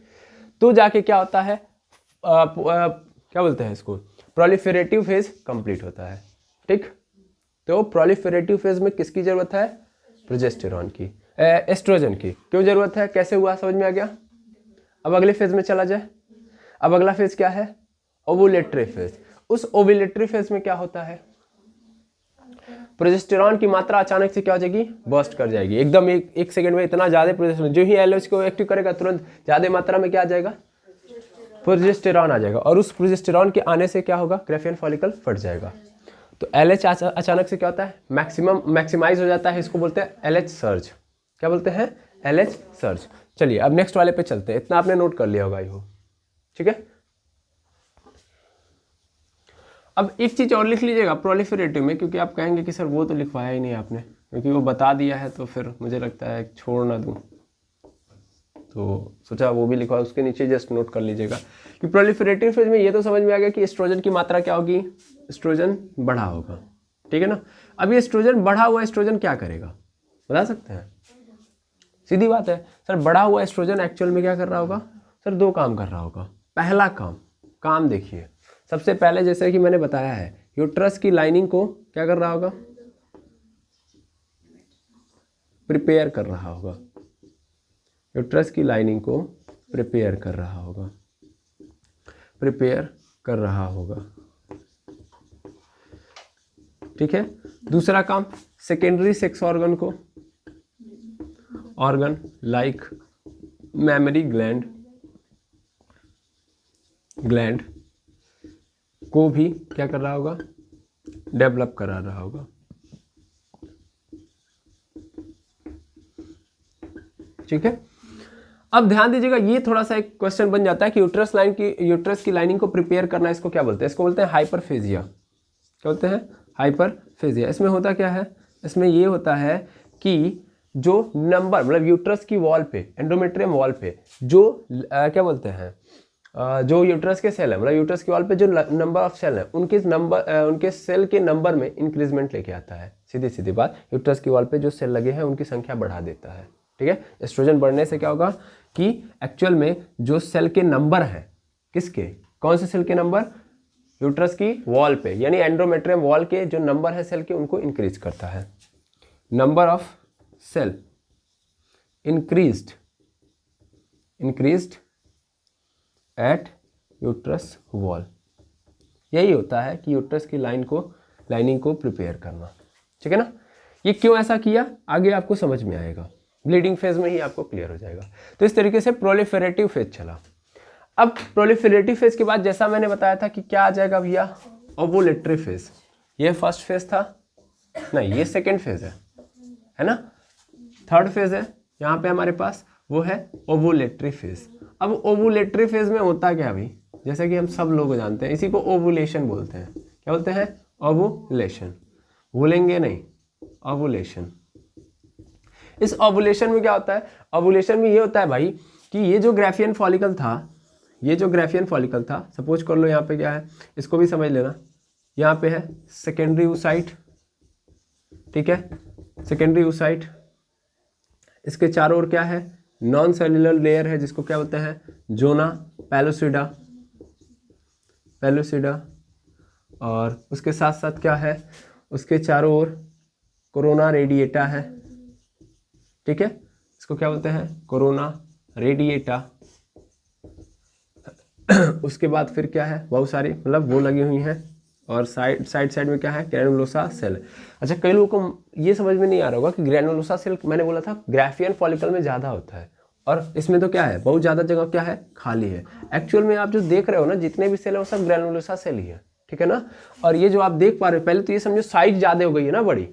तो जाके क्या होता है, क्या बोलते हैं इसको, प्रोलिफेरेटिव फेज कंप्लीट होता है। ठीक, तो प्रोलिफेरेटिव फेज में किसकी जरूरत है, प्रोजेस्टेरॉन की, एस्ट्रोजन की। क्यों जरूरत है, कैसे हुआ, समझ में आ गया? अब अगले फेज में चला जाए। अब अगला फेज क्या है, ओवुलेटरी फेज। उस ओवुलेटरी फेज में क्या होता है, प्रोजेस्टेरॉन की मात्रा अचानक से क्या हो जाएगी, बर्स्ट कर जाएगी एकदम, एक सेकंड में इतना ज्यादा प्रोजेस्टेरॉन, जो ही एलएच को एक्टिव करेगा तुरंत ज्यादा मात्रा में क्या आ जाएगा, प्रोजेस्टेरॉन आ जाएगा। और उस प्रोजेस्टेरॉन के आने से क्या होगा, ग्राफियन फॉलिकल फट जाएगा। तो एलएच अचानक से क्या होता है, मैक्सिमाइज हो जाता है, इसको बोलते हैं एलएच सर्ज। क्या बोलते हैं, एलएच सर्ज। चलिए अब नेक्स्ट वाले पे चलते हैं, इतना आपने नोट कर लिया होगा, आई होप। ठीक है, अब एक चीज़ और लिख लीजिएगा प्रोलिफरेटिव में, क्योंकि आप कहेंगे कि सर वो तो लिखवाया ही नहीं आपने, क्योंकि वो बता दिया है तो फिर मुझे लगता है छोड़ ना दूँ, तो सोचा वो भी लिखवा, उसके नीचे जस्ट नोट कर लीजिएगा कि प्रोलिफरेटिव फेज में ये तो समझ में आ गया कि एस्ट्रोजन की मात्रा क्या होगी, एस्ट्रोजन बढ़ा होगा, ठीक है ना। अब ये एस्ट्रोजन बढ़ा हुआ एस्ट्रोजन क्या करेगा बता सकते हैं? सीधी बात है सर, बढ़ा हुआ एस्ट्रोजन एक्चुअल में क्या कर रहा होगा सर, दो काम कर रहा होगा। पहला काम देखिए, सबसे पहले जैसे कि मैंने बताया है यूट्रस की लाइनिंग को क्या कर रहा होगा, प्रिपेयर कर रहा होगा, यूट्रस की लाइनिंग को प्रिपेयर कर रहा होगा, प्रिपेयर कर रहा होगा, ठीक है। दूसरा काम सेकेंडरी सेक्स ऑर्गन को, ऑर्गन लाइक मेमरी ग्लैंड को भी क्या कर रहा होगा, डेवलप करा रहा होगा, ठीक है। अब ध्यान दीजिएगा, ये थोड़ा सा एक क्वेश्चन बन जाता है कि यूट्रस की लाइनिंग को प्रिपेयर करना, इसको क्या बोलते हैं? इसको बोलते हैं हाइपरफेजिया। क्या बोलते हैं? हाइपरफेजिया। इसमें होता क्या है, इसमें ये होता है कि जो नंबर मतलब यूट्रस की वॉल पे, एंडोमेट्रियम वॉल पे जो क्या बोलते हैं, जो यूट्रस के सेल है, मतलब यूट्रस की वॉल पे जो नंबर ऑफ सेल है, उनके सेल के नंबर में इंक्रीजमेंट लेके आता है। सीधी सीधी बात, यूट्रस की वॉल पे जो सेल लगे हैं उनकी संख्या बढ़ा देता है, ठीक है। एस्ट्रोजन बढ़ने से क्या होगा कि एक्चुअल में जो सेल के नंबर हैं, किसके, कौन से सेल के नंबर, यूट्रस की वॉल पे, यानी एंडोमेट्रियम वॉल के जो नंबर है सेल के, उनको इंक्रीज करता है। Number of cell increased at uterus wall. यही होता है कि यूट्रस की लाइनिंग को प्रिपेयर करना, ठीक है ना। ये क्यों ऐसा किया आगे आपको समझ में आएगा, ब्लीडिंग फेज में ही आपको क्लियर हो जाएगा। तो इस तरीके से प्रोलिफरेटिव फेज चला। अब प्रोलिफरेटिव फेज के बाद जैसा मैंने बताया था कि क्या आ जाएगा भैया, ओवुलेटरी फेज। ये फर्स्ट फेज था, नहीं ये सेकेंड फेज है ना। थर्ड फेज है यहाँ पे हमारे पास, वो है ओवुलेटरी फेज। अब ओवुलेटरी फेज में होता क्या भाई, जैसे कि हम सब लोग जानते हैं, इसी को ओवुलेशन बोलते हैं। क्या बोलते हैं? ओवुलेशन। भूलेंगे नहीं, ओवुलेशन। इस ओवुलेशन में क्या होता है, ओवुलेशन में ये होता है भाई कि ये जो ग्राफियन फॉलिकल था, सपोज कर लो यहाँ पे क्या है, इसको भी समझ लेना। यहाँ पे है सेकेंडरी oocyte, ठीक है, सेकेंडरी oocyte। इसके चारों ओर क्या है, नॉन सेल्युलर लेयर है, जिसको क्या बोलते हैं, जोना पेलुसिडा। और उसके साथ साथ क्या है, उसके चारों ओर कोरोना रेडिएटा है, ठीक है, इसको क्या बोलते हैं, कोरोना रेडिएटा। उसके बाद फिर क्या है, बहुत सारी मतलब वो लगी हुई हैं, और साइड में क्या है, ग्रैनुलोसा सेल। अच्छा, कई लोगों को ये समझ में नहीं आ रहा होगा कि ग्रैनुलोसा सेल, मैंने बोला था ग्राफियन फॉलिकल में ज़्यादा होता है, और इसमें तो क्या है, बहुत ज़्यादा जगह क्या है, खाली है। एक्चुअल में आप जो देख रहे हो ना, जितने भी सेल है वो सब ग्रैनुलोसा सेल ही है, ठीक है ना। और ये जो आप देख पा रहे हो, पहले तो ये समझो साइज ज़्यादा हो गई है ना, बड़ी।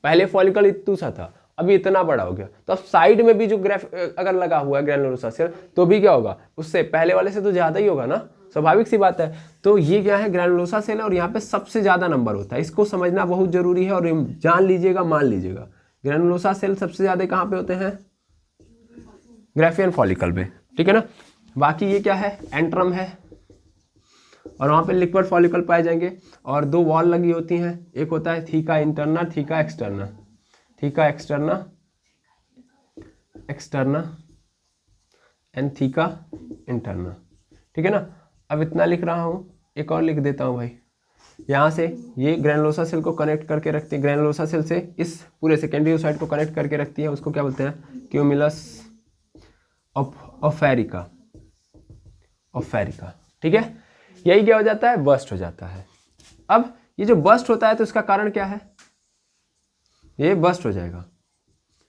पहले फॉलिकल इतना सा था, अभी इतना बड़ा हो गया, तो अब साइड में भी जो अगर लगा हुआ है ग्रैनुलोसा सेल, तो भी क्या होगा, उससे पहले वाले से तो ज़्यादा ही होगा ना, स्वाभाविक सी बात है। तो ये क्या है, ग्रैनुलोसा सेल है, और यहाँ पे सबसे ज़्यादा नंबर होता है। इसको समझना बहुत जरूरी है, और जान लीजिएगा, मान लीजिएगा, ग्रैनुलोसा सेल सबसे ज़्यादा कहाँ पे होते हैं, ग्राफियन फॉलिकल में, ठीक है ना। बाकी ये क्या है, एंट्रम है, और वहाँ पे लिक्विड फॉलिकल पाए जाएंगे, और दो वॉल लगी होती हैं, एक होता है theca interna, theca externa, theca externa and theca interna, ठीक है ना। अब इतना लिख रहा हूँ, एक और लिख देता हूँ भाई। यहाँ से ये ग्रैनुलोसा सेल को कनेक्ट करके रखती है, ग्रैनुलोसा सेल से इस पूरे सेकेंडरी oocyte को कनेक्ट करके रखती है, उसको क्या बोलते हैं, क्यूमुलस ओफेरिका, ठीक है। यही क्या हो जाता है, बस्ट हो जाता है। अब ये जो बस्ट होता है, तो इसका कारण क्या है, ये बस्ट हो जाएगा,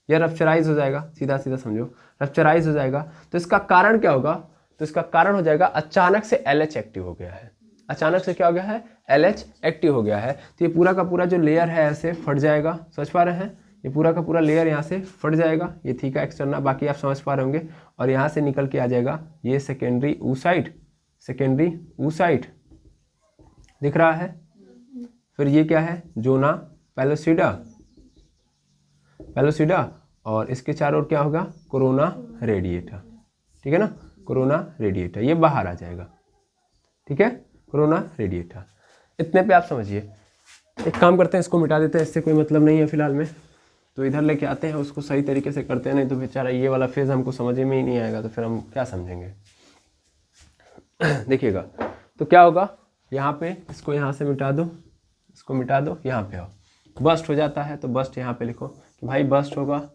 या रप्चराइज हो जाएगा, सीधा सीधा समझो, रप्चराइज हो जाएगा। तो इसका कारण क्या होगा, तो इसका कारण हो जाएगा अचानक से LH एक्टिव हो गया है। अचानक से क्या हो गया है, LH एक्टिव हो गया है। तो ये पूरा का पूरा जो लेयर है ऐसे फट जाएगा, समझ पा रहे हैं, ये पूरा का पूरा लेयर यहाँ से फट जाएगा, ये थीका एक्सटर्ना, बाकी आप समझ पा रहे होंगे। और यहाँ से निकल के आ जाएगा ये सेकेंडरी oocyte, दिख रहा है। फिर ये क्या है, जोना पैलोसिडा, पैलोसिडा, और इसके चारों ओर क्या होगा, कोरोना रेडिएटा, ठीक है ना, कोरोना रेडिएटा, ये बाहर आ जाएगा, ठीक है, कोरोना रेडिएटा। इतने पे आप समझिए। एक काम करते हैं, इसको मिटा देते हैं, इससे कोई मतलब नहीं है फिलहाल में, तो इधर लेके आते हैं, उसको सही तरीके से करते हैं, नहीं तो बेचारा ये वाला फेज हमको समझ में ही नहीं आएगा, तो फिर हम क्या समझेंगे। देखिएगा तो क्या होगा, यहाँ पे इसको यहाँ से मिटा दो, इसको मिटा दो, यहाँ पे आओ, बस्ट हो जाता है, तो बस्ट यहाँ पे लिखो कि भाई बस्ट होगा।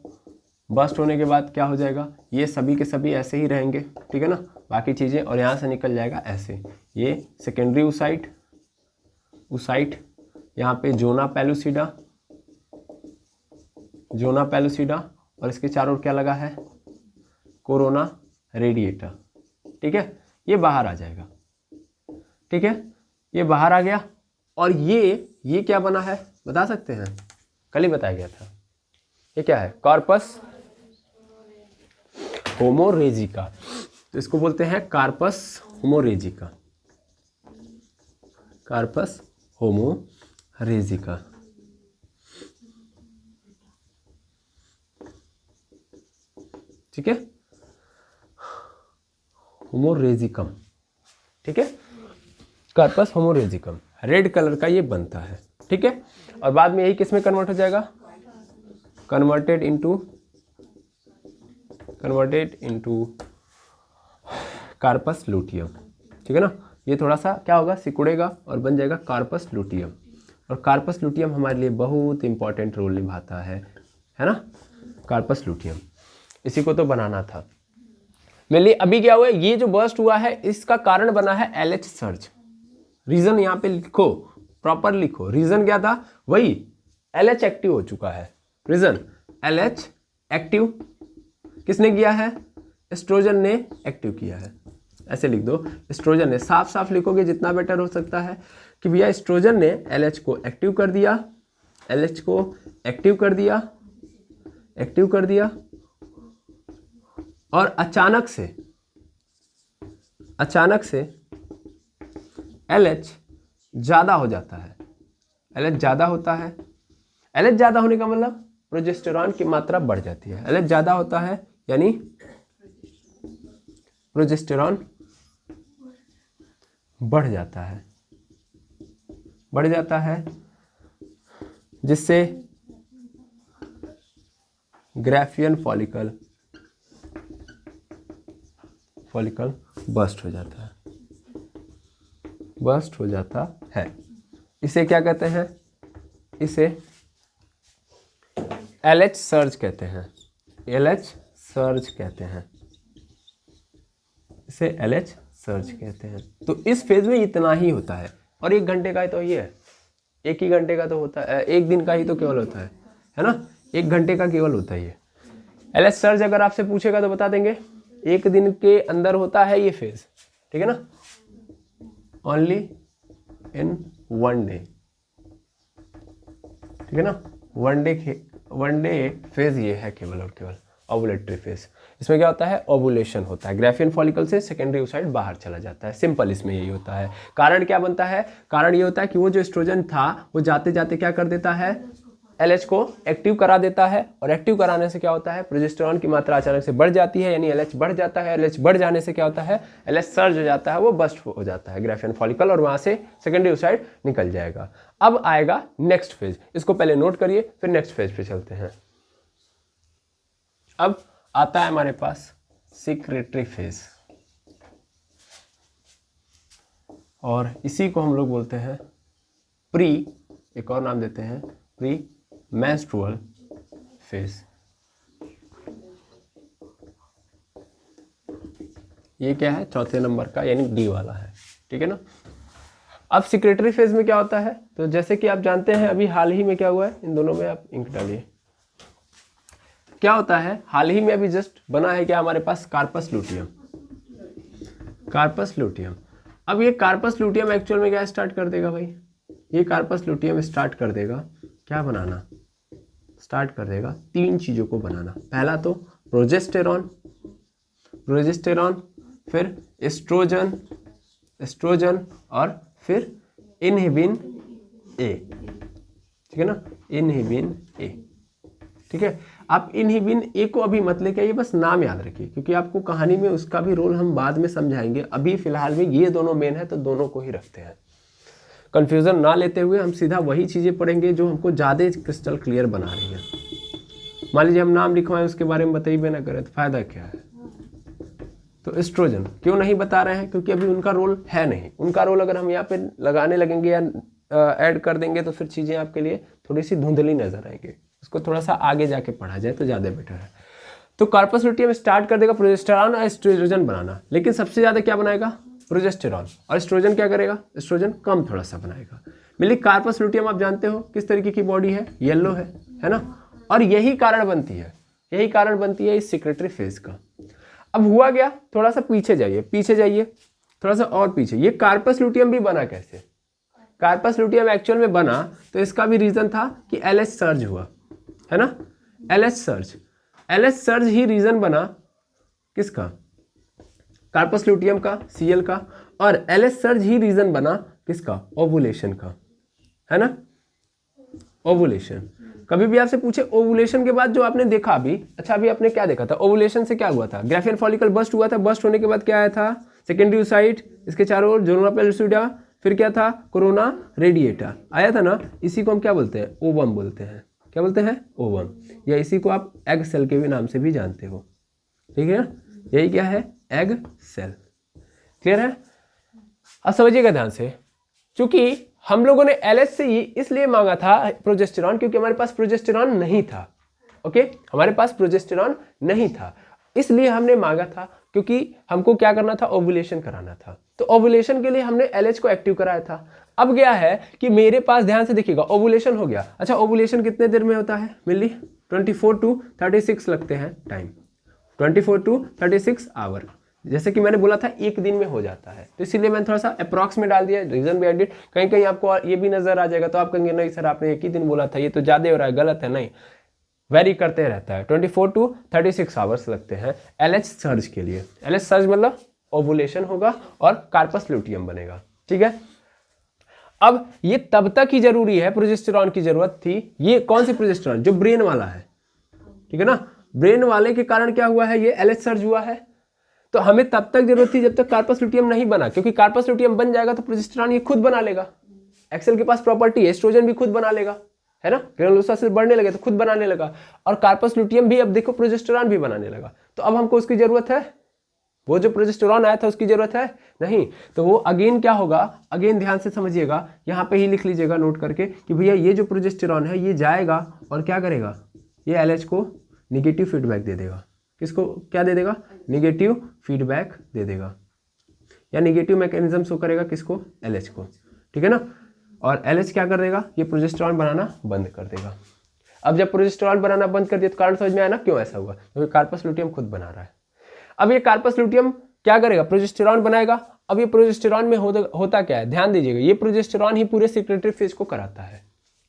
बस्ट होने के बाद क्या हो जाएगा, ये सभी के सभी ऐसे ही रहेंगे, ठीक है ना, बाकी चीज़ें, और यहाँ से निकल जाएगा ऐसे, ये सेकेंडरी ऊसाइट, ऊसाइट, यहाँ पे जोना पैलुसिडा, जोना पैलुसिडा, और इसके चारों ओर क्या लगा है, कोरोना रेडिएटा, ठीक है, ये बाहर आ जाएगा, ठीक है, ये बाहर आ गया। और ये क्या बना है बता सकते हैं, कल ही बताया गया था, ये क्या है, कॉर्पस होमोरेजिका, तो इसको बोलते हैं कार्पस होमोरेजिका, कार्पस होमोरेजिका, ठीक है, होमोरेजिकम, ठीक है, कार्पस होमोरेजिकम, रेड कलर का ये बनता है, ठीक है, और बाद में यही किस में कन्वर्ट हो जाएगा, कन्वर्टेड इनटू कार्पस लूटियम, ठीक है ना, ये थोड़ा सा क्या होगा, सिकुड़ेगा और बन जाएगा कार्पस लूटियम, और कार्पस लूटियम हमारे लिए बहुत इंपॉर्टेंट रोल निभाता है ना, कार्पस लूटियम, इसी को तो बनाना था मेनली। अभी क्या हुआ है, ये जो बर्स्ट हुआ है इसका कारण बना है LH सर्ज, रीजन यहाँ पे लिखो, प्रॉपर लिखो, रीजन क्या था, वही LH एक्टिव हो चुका है, रीजन LH एक्टिव किसने किया है, एस्ट्रोजन ने एक्टिव किया है, ऐसे लिख दो, एस्ट्रोजन ने, साफ साफ लिखोगे जितना बेटर हो सकता है कि भैया एस्ट्रोजन ने LH को एक्टिव कर दिया, LH को एक्टिव कर दिया, एक्टिव कर दिया, और अचानक से LH ज़्यादा हो जाता है, LH ज़्यादा होता है, LH ज़्यादा होने का मतलब प्रोजेस्टेरॉन की मात्रा बढ़ जाती है, LH ज़्यादा होता है यानी प्रोजेस्टेरॉन बढ़ जाता है, जिससे ग्राफियन फॉलिकल बस्ट हो जाता है, इसे क्या कहते हैं, इसे LH सर्ज कहते हैं, LH सर्ज कहते हैं, इसे LH सर्ज कहते हैं। तो इस फेज में इतना ही होता है, और 1 घंटे का ही तो ये है, 1 ही घंटे का तो होता है, 1 दिन का ही तो केवल होता है ना, 1 घंटे का केवल होता है ये। LH सर्ज अगर आपसे पूछेगा तो बता देंगे 1 दिन के अंदर होता है ये फेज, ठीक है ना, ओनली इन 1 डे, ठीक है ना, 1 डे फेज ये है केवल और केवल, ओवुलेटरी फेज। इसमें क्या होता है, ओवुलेशन होता है, ग्राफियन फॉलिकल से सेकेंडरी ओसाइट बाहर चला जाता है, सिंपल इसमें यही होता है। कारण क्या बनता है, कारण ये होता है कि वो जो एस्ट्रोजन था वो जाते जाते क्या कर देता है, LH को एक्टिव करा देता है, और एक्टिव कराने से क्या होता है, प्रोजेस्टेरॉन की मात्रा अचानक से बढ़ जाती है, यानी LH बढ़ जाता है, LH बढ़ जाने से क्या होता है, LH सर्ज हो जाता है, वो बस्ट हो जाता है ग्राफियन फॉलिकल, और वहां से सेकेंडरी ओसाइट निकल जाएगा। अब आएगा नेक्स्ट फेज, इसको पहले नोट करिए, फिर नेक्स्ट फेज पे चलते हैं। अब आता है हमारे पास सिक्रेटरी फेज, और इसी को हम लोग बोलते हैं एक और नाम देते हैं प्री मेंस्ट्रुअल फेज। ये क्या है, 4थे नंबर का यानी D वाला है, ठीक है ना। अब सिक्रेटरी फेज में क्या होता है, तो जैसे कि आप जानते हैं अभी हाल ही में क्या हुआ है, इन दोनों में आप इंक डालिए, क्या होता है, हाल ही में अभी जस्ट बना है क्या हमारे पास, कार्पस लूटियम। अब ये कार्पस लूटियम एक्चुअल में क्या स्टार्ट कर देगा भाई, ये कार्पस लूटियम स्टार्ट कर देगा क्या बनाना, स्टार्ट कर देगा 3 चीज़ों को बनाना। पहला तो प्रोजेस्टेरॉन, फिर एस्ट्रोजन, और फिर इनहिबिन ए, ठीक है ना, इनहिबिन ए, ठीक है। आप इनहिबिन ए को अभी मत लेके आइए, बस नाम याद रखिए, क्योंकि आपको कहानी में उसका भी रोल हम बाद में समझाएंगे। अभी फिलहाल में ये दोनों मेन है तो दोनों को ही रखते हैं। कंफ्यूजन ना लेते हुए हम सीधा वही चीज़ें पढ़ेंगे जो हमको ज़्यादा क्रिस्टल क्लियर बना रही है। मान लीजिए हम नाम लिखवाएं, उसके बारे में बताइए ना करें तो फायदा क्या है। तो एस्ट्रोजन क्यों नहीं बता रहे हैं, क्योंकि अभी उनका रोल है नहीं। उनका रोल अगर हम यहाँ पे लगाने लगेंगे या ऐड कर देंगे तो फिर चीज़ें आपके लिए थोड़ी सी धुंधली नजर आएंगी। उसको थोड़ा सा आगे जाके पढ़ा जाए तो ज़्यादा बेटर है। तो कार्पस लुटियम स्टार्ट कर देगा प्रोजेस्टेरॉन और एस्ट्रोजन बनाना, लेकिन सबसे ज़्यादा क्या बनाएगा, प्रोजेस्टेरॉन। और एस्ट्रोजन क्या करेगा, एस्ट्रोजन कम थोड़ा सा बनाएगा। मिली कार्पस लुटियम आप जानते हो किस तरीके की बॉडी है, येलो है ना, और यही कारण बनती है इस सिक्रेटरी फेज का। अब हुआ क्या, थोड़ा सा पीछे जाइए थोड़ा सा और पीछे। ये कार्पस लुटियम भी बना कैसे, कार्पस लुटियम एक्चुअल में बना तो इसका भी रीजन था कि LH सर्ज हुआ, है ना, LH सर्ज ही रीजन बना किसका, कार्पस लुटियम का, Cl का, और LH सर्ज ही रीजन बना किसका, ओवुलेशन का, है ना, ओवुलेशन। कभी भी आपसे पूछे ओवुलेशन के बाद जो आपने देखा अभी, अच्छा अभी आपने क्या देखा था, ओवुलेशन से क्या हुआ था, ग्राफियन फॉलिकल बस्ट हुआ था, बस्ट होने के बाद क्या आया था, सेकेंडरी oocyte, इसके चारों ओर जोनोला पेल्विसिडा, फिर क्या था, कोरोना रेडिएटा आया था ना। इसी को हम क्या बोलते हैं, ओवम बोलते हैं। क्या बोलते हैं, ओवम, या इसी को आप एग सेल के भी नाम से भी जानते हो, ठीक है ना, यही क्या है, एग सेल। क्लियर है। अब समझिएगा ध्यान से, चूंकि हम लोगों ने LH से ही इसलिए मांगा था प्रोजेस्टेरॉन क्योंकि हमारे पास प्रोजेस्टेरॉन नहीं था। ओके, हमारे पास प्रोजेस्टेरॉन नहीं था, इसलिए हमने मांगा था, क्योंकि हमको क्या करना था, ओवुलेशन कराना था। तो ओवुलेशन के लिए हमने LH को एक्टिव कराया था। अब गया है कि मेरे पास, ध्यान से देखिएगा, ओवुलेशन हो गया। अच्छा ओवुलेशन कितने देर में होता है, मिली 24 to 36 लगते हैं टाइम, 24 to 36 आवर। जैसे कि मैंने बोला था एक दिन में हो जाता है, तो इसीलिए मैंने थोड़ा सा अप्रॉक्स में डाल दिया, रीजन बिहाइंड इट। कहीं कहीं आपको ये भी नजर आ जाएगा तो आप कहेंगे नहीं सर आपने एक ही दिन बोला था, ये तो ज़्यादा हो रहा है, गलत है। नहीं, वेरी करते रहता है, 24 to 36 आवर्स लगते हैं LH सर्ज के लिए। LH सर्ज मतलब ओवुलेशन होगा और कार्पस लुटियम बनेगा, ठीक है। अब ये तब तक ही जरूरी है, प्रोजेस्टेरॉन की जरूरत थी। ये कौन सी प्रोजेस्टेरॉन, जो ब्रेन वाला है, ठीक है ना, ब्रेन वाले के कारण क्या हुआ है, ये LH सर्ज हुआ है। तो हमें तब तक जरूरत थी जब तक कार्पस लुटियम नहीं बना, क्योंकि कार्पस लुटियम बन जाएगा तो प्रोजेस्टेरॉन ये खुद बना लेगा। एक्सेल के पास प्रॉपर्टी है, एस्ट्रोजन भी खुद बना लेगा, है ना, ग्रेनुलोसा सेल बढ़ने लगे तो खुद बनाने लगा, और कार्पस लुटियम भी अब देखो प्रोजेस्टेरॉन भी बनाने लगा। तो अब हमको उसकी जरूरत है, वो जो प्रोजेस्टेरॉन आया था उसकी जरूरत है नहीं। तो वो अगेन क्या होगा, अगेन ध्यान से समझिएगा, यहाँ पे ही लिख लीजिएगा नोट करके कि भैया ये जो प्रोजेस्टेरॉन है ये जाएगा और क्या करेगा, ये LH को निगेटिव फीडबैक दे देगा। किसको क्या दे देगा, निगेटिव फीडबैक दे देगा, या निगेटिव मैकेनिज्म शो करेगा किसको, LH को, ठीक है ना। और LH क्या कर देगा, ये प्रोजेस्टेरॉन बनाना बंद कर देगा। अब जब प्रोजेस्टेरॉन बनाना बंद कर दिया तो कारण समझ में आया ना क्यों ऐसा हुआ, क्योंकि कार्पस लुटियम खुद बना रहा है। अब ये कार्पस लुटियम क्या करेगा, प्रोजेस्टेरॉन बनाएगा। अब ये प्रोजेस्टेरॉन में होता क्या है, ध्यान दीजिएगा, ये प्रोजेस्टेरॉन ही पूरे सिक्रेटरी फेज को कराता है,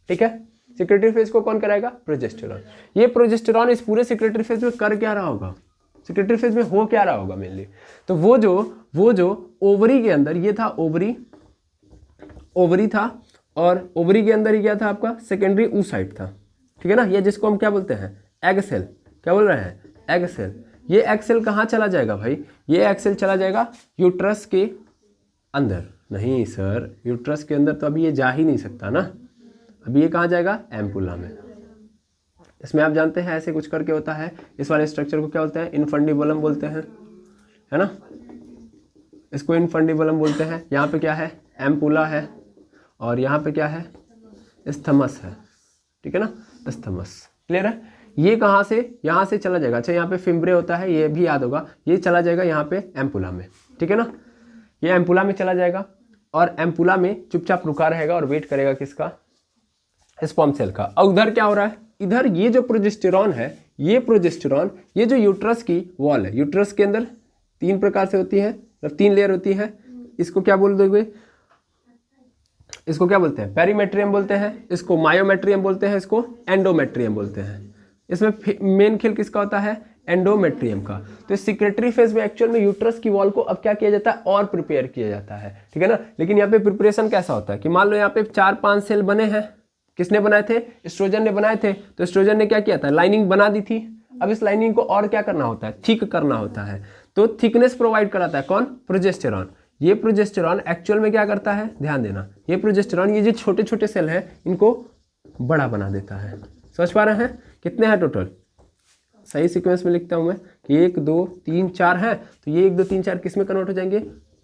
ठीक है। सिक्रेटरी फेज को कौन कराएगा, प्रोजेस्टेरॉन। ये प्रोजेस्टेरॉन इस पूरे सिक्रेटरी फेज में कर क्या रहा होगा, सिक्रेटरी फेज में हो क्या रहा होगा मेनली, तो वो जो ओवरी के अंदर, ये था ओवरी था, और ओवरी के अंदर ही क्या था आपका, सेकेंडरी oocyte था, ठीक है ना। ये जिसको हम क्या बोलते हैं, एग सेल। क्या बोल रहे हैं, एग सेल। ये एग सेल कहाँ चला जाएगा भाई, ये एग सेल चला जाएगा यूट्रस के अंदर। नहीं सर, यूट्रस के अंदर तो अभी ये जा ही नहीं सकता ना, अभी ये कहाँ जाएगा, एम्पुला में। इसमें आप जानते हैं ऐसे कुछ करके होता है, इस वाले स्ट्रक्चर को क्या बोलते हैं, इनफंडिबुलम बोलते हैं, है ना, इसको इनफंडिबुलम बोलते हैं। यहाँ पे क्या है, एम्पुला है, और यहाँ पे क्या है, स्थमस है, ठीक है ना, स्थमस। क्लियर है। ये कहाँ से, यहाँ से चला जाएगा। अच्छा यहाँ पे फिम्ब्रे होता है, ये भी याद होगा, ये चला जाएगा यहाँ पे एम्पुला में, ठीक है ना, ये एम्पुला में चला जाएगा, और एम्पुला में चुपचाप रुका रहेगा और वेट करेगा किसका, स्पर्म सेल का। और उधर क्या हो रहा है, इधर ये जो प्रोजेस्टेरॉन है, ये प्रोजेस्टेरॉन, ये जो यूट्रस की वॉल है, यूट्रस के अंदर 3 प्रकार से होती है, मतलब 3 लेयर होती है। इसको क्या बोल दोगे, इसको क्या बोलते हैं, पेरीमेट्रियम बोलते हैं, इसको मायोमेट्रियम बोलते हैं, इसको एंडोमेट्रियम बोलते हैं। इसमें मेन खेल किसका होता है, एंडोमेट्रियम का। तो इस सिक्रेटरी फेज में एक्चुअल में यूट्रस की वॉल को अब क्या किया जाता है, और प्रिपेयर किया जाता है, ठीक है ना। लेकिन यहाँ पे प्रिपरेशन कैसा होता है कि मान लो यहाँ पे 4-5 सेल बने हैं, किसने बनाए थे, एस्ट्रोजन ने बनाए थे। तो एस्ट्रोजन ने क्या किया था, लाइनिंग बना दी थी। अब इस लाइनिंग को और क्या करना होता है, थिक करना होता है। तो थिकनेस प्रोवाइड कराता है कौन, प्रोजेस्टेरॉन। ये प्रोजेस्टेरॉन एक्चुअल में क्या करता है, ध्यान देना, ये प्रोजेस्टेरॉन ये जो छोटे छोटे सेल हैं इनको बड़ा बना देता है। समझ पा रहे हैं, कितने हैं टोटल, सही सीक्वेंस में लिखता हूं मैं कि 1 2 3 4 है। तो ये 1 2 3 4 किस में कन्वर्ट हो जाएंगे,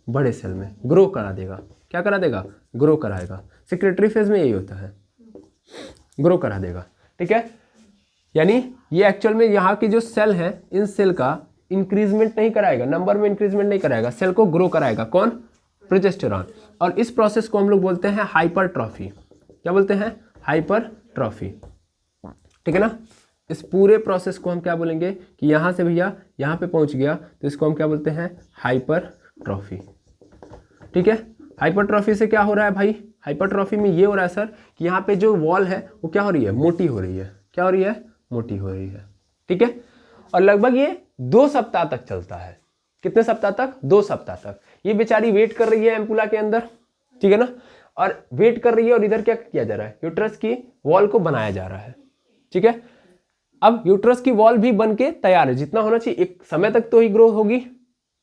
बड़े सेल में, ग्रो करा देगा। क्या करा देगा, ग्रो कराएगा। सेक्रेटरी फेज में यही होता है, ग्रो करा देगा, ठीक है। यानी ये एक्चुअल में यहाँ की जो सेल है, इन सेल का इंक्रीजमेंट नहीं कराएगा, नंबर में इंक्रीजमेंट नहीं कराएगा, सेल को ग्रो कराएगा कौन, प्रोजेस्टेरॉन। और इस प्रोसेस को हम लोग बोलते हैं हाइपरट्रॉफी। क्या बोलते हैं, हाइपरट्रॉफी, ठीक है ना। इस पूरे प्रोसेस को हम क्या बोलेंगे कि यहाँ से भैया यहाँ पे पहुँच गया, तो इसको हम क्या बोलते हैं, हाइपरट्रॉफी, ठीक है। हाइपरट्रॉफी से क्या हो रहा है भाई, हाइपरट्रॉफी में ये हो रहा है सर कि यहाँ पे जो वॉल है वो क्या हो रही है, मोटी हो रही है। क्या हो रही है, मोटी हो रही है, ठीक है। और लगभग ये 2 सप्ताह तक चलता है। कितने सप्ताह तक, 2 सप्ताह तक। ये बेचारी वेट कर रही है एम्पुला के अंदर, ठीक है ना, और वेट कर रही है। और इधर क्या किया जा रहा है, यूट्रस की वॉल को बनाया जा रहा है, ठीक है। अब यूट्रस की वॉल भी बन के तैयार है, जितना होना चाहिए एक समय तक तो ही ग्रो होगी।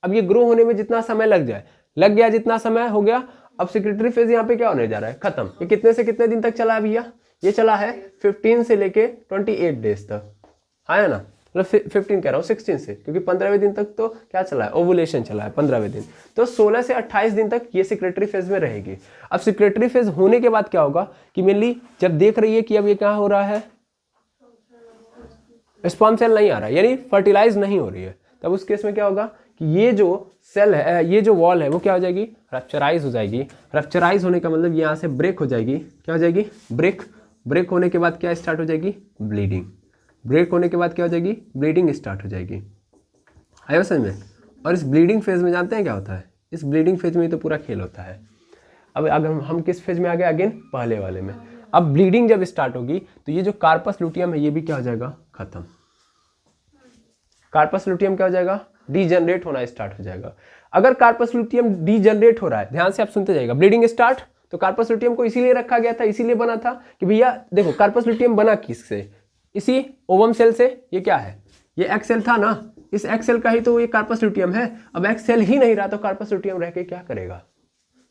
अब ये ग्रो होने में जितना समय लग जाए, लग गया, जितना समय हो गया। अब सेक्रेटरी फेज यहाँ पे क्या होने जा रहा है, खत्म। ये कितने से कितने दिन तक चला है भैया, ये चला है 15 से लेके 28 डेज तक, है ना। मतलब 15 कह रहा हूँ, 16 से, क्योंकि 15वें दिन तक तो क्या चला है, ओवुलेशन चला है 15वें दिन। तो 16 से 28 दिन तक ये सेक्रेटरी फेज में रहेगी। अब सेक्रेटरी फेज होने के बाद क्या होगा कि मेनली जब देख रही है कि अब ये क्या हो रहा है, स्पर्म सेल नहीं आ रहा है, यानी फर्टिलाइज नहीं हो रही है, तब उस केस में क्या होगा कि ये जो सेल है, ये जो वॉल है वो क्या हो जाएगी, रप्चराइज हो जाएगी। रप्चराइज होने का मतलब यहाँ से ब्रेक हो जाएगी। क्या हो जाएगी, ब्रेक। ब्रेक होने के बाद क्या स्टार्ट हो जाएगी, ब्लीडिंग। ब्रेक होने के बाद क्या हो जाएगी, ब्लीडिंग स्टार्ट हो जाएगी। आया समझ में। और इस ब्लीडिंग फेज में जानते हैं क्या होता है, इस ब्लीडिंग फेज में ही तो पूरा खेल होता है। अब अगर हम किस फेज में आ गए, अगेन पहले वाले में। अब ब्लीडिंग जब स्टार्ट होगी तो ये जो कार्पस लुटियम है ये भी क्या हो जाएगा, खत्म। कार्पस लुटियम क्या हो जाएगा, डीजनरेट होना स्टार्ट हो जाएगा। अगर कार्पस लुटियम डीजनरेट हो रहा है, ध्यान से आप सुनते जाइएगा, ब्लीडिंग स्टार्ट, तो कार्पस लुटियम को इसीलिए रखा गया था, इसीलिए बना था कि भैया देखो कार्पस लुटियम बना किससे, इसी ओवम सेल से। ये क्या है, ये एक्स सेल था ना, इस एक्स सेल का ही तो ये कार्पस लुटियम है। अब एक्स सेल ही नहीं रहा तो कार्पस लुटियम रह के क्या करेगा,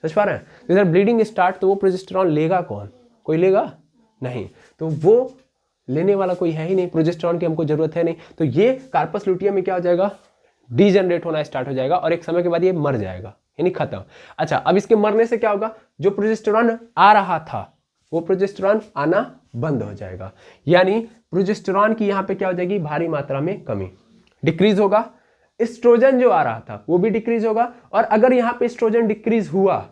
समझ पा रहे हैं। तो इधर ब्लीडिंग स्टार्ट, तो वो प्रोजेस्टेरॉन लेगा कौन, कोई लेगा नहीं, तो वो लेने वाला कोई है ही नहीं, प्रोजेस्टेरॉन की हमको जरूरत है नहीं। तो ये कार्पस लुटियम में क्या हो जाएगा, डीजनरेट होना स्टार्ट हो जाएगा और एक समय के बाद ये मर जाएगा, यानी खत्म। अच्छा, अब इसके मरने से क्या होगा, जो प्रोजेस्टेरॉन आ रहा था वो प्रोजेस्टेरॉन आना बंद हो जाएगा। यानी प्रोजेस्टेरॉन की यहाँ पे क्या हो जाएगी, भारी मात्रा में कमी, डिक्रीज होगा। एस्ट्रोजन जो आ रहा था वो भी डिक्रीज होगा। और अगर यहाँ पे एस्ट्रोजन डिक्रीज हुआ,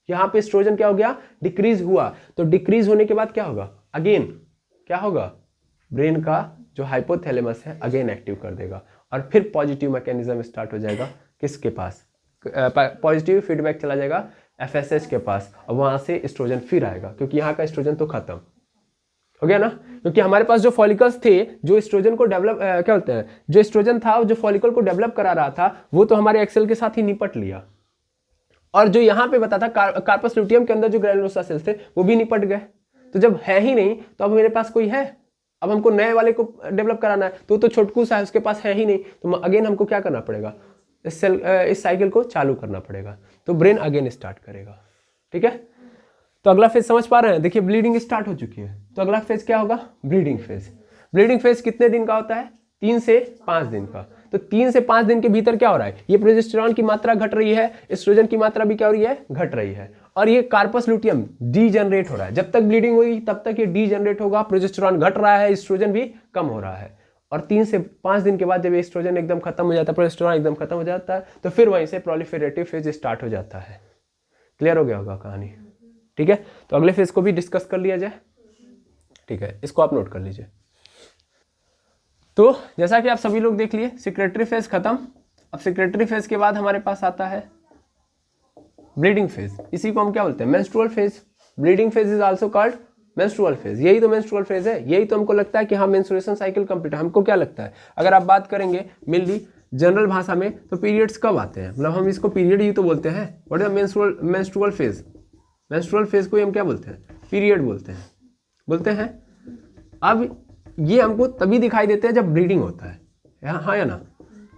यहाँ पे एस्ट्रोजन क्या हो गया, डिक्रीज हुआ, तो डिक्रीज होने के बाद क्या होगा, अगेन क्या होगा, ब्रेन का जो हाइपोथैलेमस है अगेन एक्टिव कर देगा और फिर पॉजिटिव मैकेनिज्म स्टार्ट हो जाएगा। किसके पास, पॉजिटिव फीडबैक चला जाएगा एफएसएच के पास, और वहां से एस्ट्रोजन फिर आएगा, क्योंकि यहाँ का एस्ट्रोजन तो खत्म हो गया ना। क्योंकि हमारे पास जो फॉलिकल्स थे, जो एस्ट्रोजन को डेवलप क्या बोलते हैं, जो एस्ट्रोजन था जो फॉलिकल को डेवलप करा रहा था, वो तो हमारे एक्सेल के साथ ही निपट लिया। और जो यहाँ पे बता था कार्पस लुटियम के अंदर जो ग्रैनुलोसा सेल्स थे वो भी निपट गए। तो जब है ही नहीं तो अब मेरे पास कोई है, अब हमको नए वाले को डेवलप कराना है, तो छोटकू सा है, उसके पास है ही नहीं, तो अगेन हमको क्या करना पड़ेगा, इस साइकिल को चालू करना पड़ेगा। तो ब्रेन अगेन स्टार्ट करेगा, ठीक है। तो अगला फेज समझ पा रहे हैं, देखिए ब्लीडिंग स्टार्ट हो चुकी है, तो अगला फेज क्या होगा, ब्लीडिंग फेज। ब्लीडिंग फेज कितने दिन का होता है, 3 से 5 दिन का। तो 3 से 5 दिन के भीतर क्या हो रहा है, ये प्रोजेस्टेरॉन की मात्रा घट रही है, एस्ट्रोजन की मात्रा भी क्या हो रही है, घट रही है, और ये कार्पस लुटियम डीजनरेट हो रहा है। जब तक ब्लीडिंग होगी तब तक ये डीजनरेट होगा, प्रोजेस्टेरॉन घट रहा है, एस्ट्रोजन भी कम हो रहा है। और 3 से 5 दिन के बाद जब एस्ट्रोजन एकदम खत्म हो जाता है, प्रोजेस्टेरॉन एकदम खत्म हो जाता है, तो फिर वहीं से प्रोलिफेरेटिव फेज स्टार्ट हो जाता है। क्लियर हो गया होगा कहानी, ठीक है। तो अगले फेज को भी डिस्कस कर लिया जाए, ठीक है, इसको आप नोट कर लीजिए। तो जैसा कि आप सभी लोग देख लिए, सेक्रेटरी फेज खत्म। अब सेक्रेटरी फेज के बाद हमारे पास आता है ब्लीडिंग फेज, इसी को हम क्या बोलते हैं, menstrual phase. Bleeding phase is also called menstrual phase, यही तो मेंस्ट्रुअल फेज है, यही तो हमको लगता है कि हाँ मेंस्ट्रुएशन साइकिल कंप्लीट है। हमको क्या लगता है, अगर आप बात करेंगे मेनली जनरल भाषा में तो पीरियड्स कब आते हैं, मतलब हम इसको पीरियड ही तो बोलते हैं। What is menstrual phase, menstrual phase को हम क्या बोलते हैं, पीरियड बोलते हैं। अब ये हमको तभी दिखाई देते हैं जब ब्लीडिंग होता है, हाँ या ना,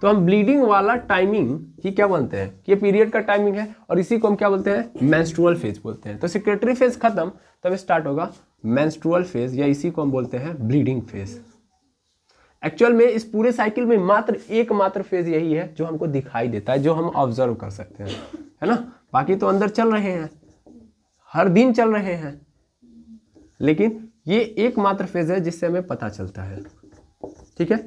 तो हम ब्लीडिंग वाला टाइमिंग ही क्या बोलते हैं कि ये पीरियड का टाइमिंग है, और इसी को हम क्या बोलते हैं, मेंस्ट्रुअल फेज बोलते हैं। तो सेक्रेटरी फेज खत्म तब स्टार्ट होगा मेंस्ट्रुअल फेज, या इसी को हम बोलते हैं ब्लीडिंग फेज। एक्चुअल में इस पूरे साइकिल में मात्र एकमात्र फेज यही है जो हमको दिखाई देता है, जो हम ऑब्जर्व कर सकते हैं, है ना। बाकी तो अंदर चल रहे हैं, हर दिन चल रहे हैं, लेकिन ये एकमात्र फेज है जिससे हमें पता चलता है। ठीक है,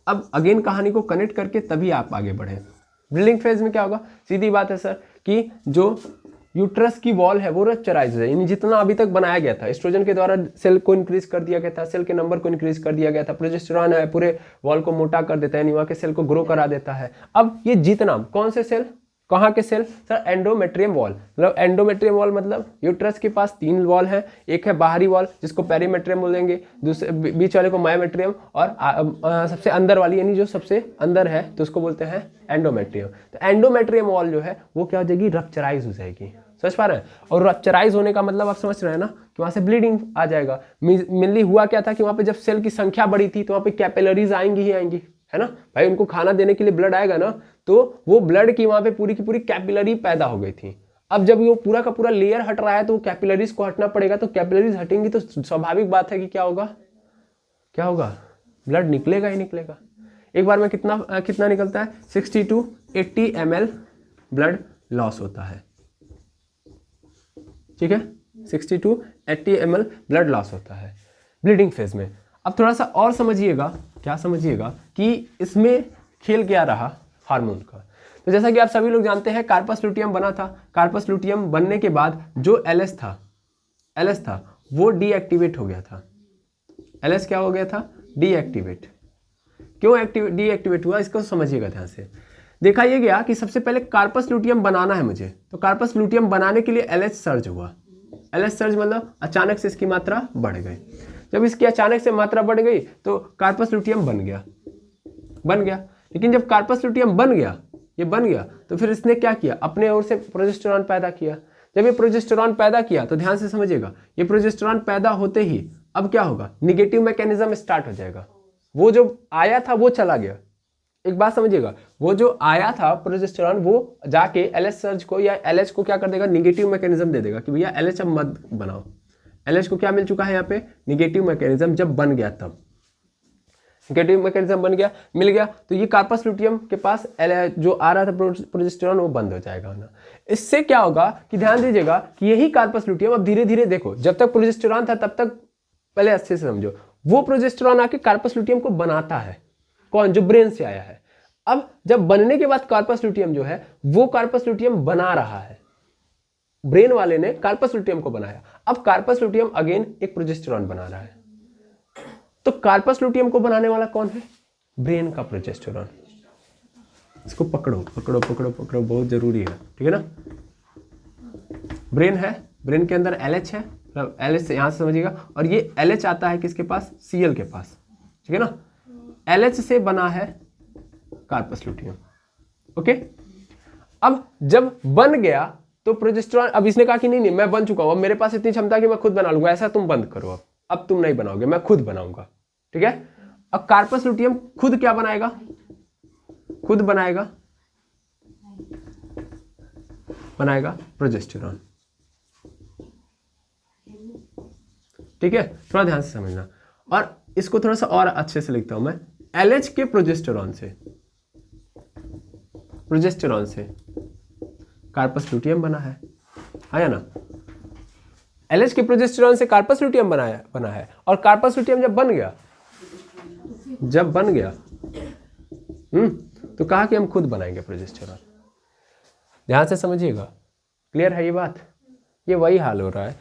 अब अगेन कहानी को कनेक्ट करके तभी आप आगे बढ़े। ब्लीडिंग फेज में क्या होगा, सीधी बात है सर कि जो यूट्रस की वॉल है वो रप्चराइज है, यानी जितना अभी तक बनाया गया था एस्ट्रोजन के द्वारा सेल को इंक्रीज कर दिया गया था, सेल के नंबर को इंक्रीज कर दिया गया था, प्रोजेस्टेरॉन है पूरे वॉल को मोटा कर देता है, यानी वहाँ के सेल को ग्रो करा देता है। अब ये जितना, कौन से सेल, कहाँ के सेल सर, एंडोमेट्रियम वॉल, मतलब एंडोमेट्रियम वॉल मतलब यूट्रस के पास 3 वॉल है, एक है बाहरी वॉल जिसको पेरीमेट्रियम बोलेंगे, दूसरे बीच वाले को मायोमेट्रियम, और सबसे अंदर वाली यानी जो सबसे अंदर है तो उसको बोलते हैं एंडोमेट्रियम। तो एंडोमेट्रियम वॉल जो है वो क्या हो जाएगी, रप्चराइज हो जाएगी, समझ पा रहे हैं। और रप्चराइज होने का मतलब आप समझ रहे हैं ना कि वहाँ से ब्लीडिंग आ जाएगा। मेनली हुआ क्या था कि वहाँ पे जब सेल की संख्या बढ़ी थी तो वहाँ पे कैपिलरीज आएंगी ही आएंगी, है ना भाई, उनको खाना देने के लिए ब्लड आएगा ना, तो वो ब्लड की वहाँ पे पूरी की पूरी कैपिलरी पैदा हो गई थी। अब जब वो पूरा का पूरा लेयर हट रहा है तो कैपिलरीज को हटना पड़ेगा, तो कैपिलरीज हटेंगी तो स्वाभाविक बात है कि क्या होगा, ब्लड निकलेगा ही निकलेगा। एक बार में कितना निकलता है, 60 to 80 ml ब्लड लॉस होता है। ठीक है, 60 to 80 ml ब्लड लॉस होता है ब्लीडिंग फेज में। अब थोड़ा सा और समझिएगा, क्या समझिएगा कि इसमें खेल क्या रहा हार्मोन का। तो जैसा कि आप सभी लोग जानते हैं कार्पस लुटियम बना था, कार्पस लुटियम बनने के बाद जो एलएस था वो डीएक्टिवेट हो गया था। एलएस क्या हो गया था, डीएक्टिवेट। क्यों डीएक्टिवेट हुआ इसको समझिएगा ध्यान से। देखा ये गया कि सबसे पहले कार्पस लुटियम बनाना है मुझे, तो कार्पस लुटियम बनाने के लिए एलएच सर्ज हुआ। एलएच सर्ज मतलब अचानक से इसकी मात्रा बढ़ गई। जब इसकी अचानक से मात्रा बढ़ गई तो कार्पस लुटियम बन गया। लेकिन जब कार्पस लुटियम बन गया तो फिर इसने क्या किया, अपने ओर से प्रोजेस्टेरॉन पैदा किया। जब ये प्रोजेस्टेरॉन पैदा किया तो ध्यान से समझिएगा, ये प्रोजेस्टेरॉन पैदा होते ही अब क्या होगा, निगेटिव मैकेनिज्म स्टार्ट हो जाएगा। वो जो आया था वो चला गया। एक बात समझिएगा, वो जो आया था प्रोजेस्टेरॉन वो जाके एलएच सर्ज को या एलएच को क्या कर देगा, निगेटिव मैकेनिज्म दे देगा कि भैया एलएच अब मत बनाओ। एलएच को क्या मिल चुका है यहाँ पे, निगेटिव मैकेनिज्म। जब बन गया तब निगेटिव मैकेनिज्म मिल गया तो ये कार्पस लुटियम के पास जो आ रहा था प्रोजेस्टेरॉन वो बंद हो जाएगा ना। इससे क्या होगा कि ध्यान दीजिएगा कि यही कार्पस लुटियम अब धीरे धीरे देखो, जब तक प्रोजेस्टेरॉन था तब तक पहले अच्छे से समझो, वो प्रोजेस्टेरॉन आके कार्पस लुटियम को बनाता है। कौन, जो ब्रेन से आया है। अब जब बनने के बाद कार्पस लुटियम जो है वो कार्पस लुटियम बना रहा है, ब्रेन वाले ने कार्पस लुटियम को बनाया। अब कार्पस लुटियम अगेन एक प्रोजेस्टेरॉन बना रहा है। तो कार्पस लुटियम को बनाने वाला कौन है, ब्रेन का प्रोजेस्टेरॉन। इसको पकड़ो, बहुत जरूरी है, ठीक है ना। ब्रेन है, ब्रेन के अंदर एलएच है, मतलब एलएच यहां से समझिएगा, और ये एलएच आता है किसके पास, सीएल के पास, ठीक है ना। एलएच से बना है कार्पस लुटियम। ओके, अब जब बन गया तो प्रोजेस्टेरॉन, अब इसने कहा कि नहीं मैं बन चुका हूं, अब मेरे पास इतनी क्षमता कि मैं खुद बना लूंगा। ऐसा तुम बंद करो, अब तुम नहीं बनाओगे, मैं खुद बनाऊंगा, ठीक है। अब कार्पस लुटियम खुद क्या बनाएगा, खुद बनाएगा प्रोजेस्टेरॉन, ठीक है। थोड़ा ध्यान से समझना, और इसको थोड़ा सा और अच्छे से लिखता हूं मैं। एलएच के प्रोजेस्टेरॉन से कार्पस लुटियम बना है या ना। एलएच के प्रोजेस्टेरॉन से कार्पस लुटियम बना है, और कार्पस लुटियम जब बन गया तो कहा कि हम खुद बनाएंगे प्रोजेस्टेरॉन। ध्यान से समझिएगा, क्लियर है ये बात। ये वही हाल हो रहा है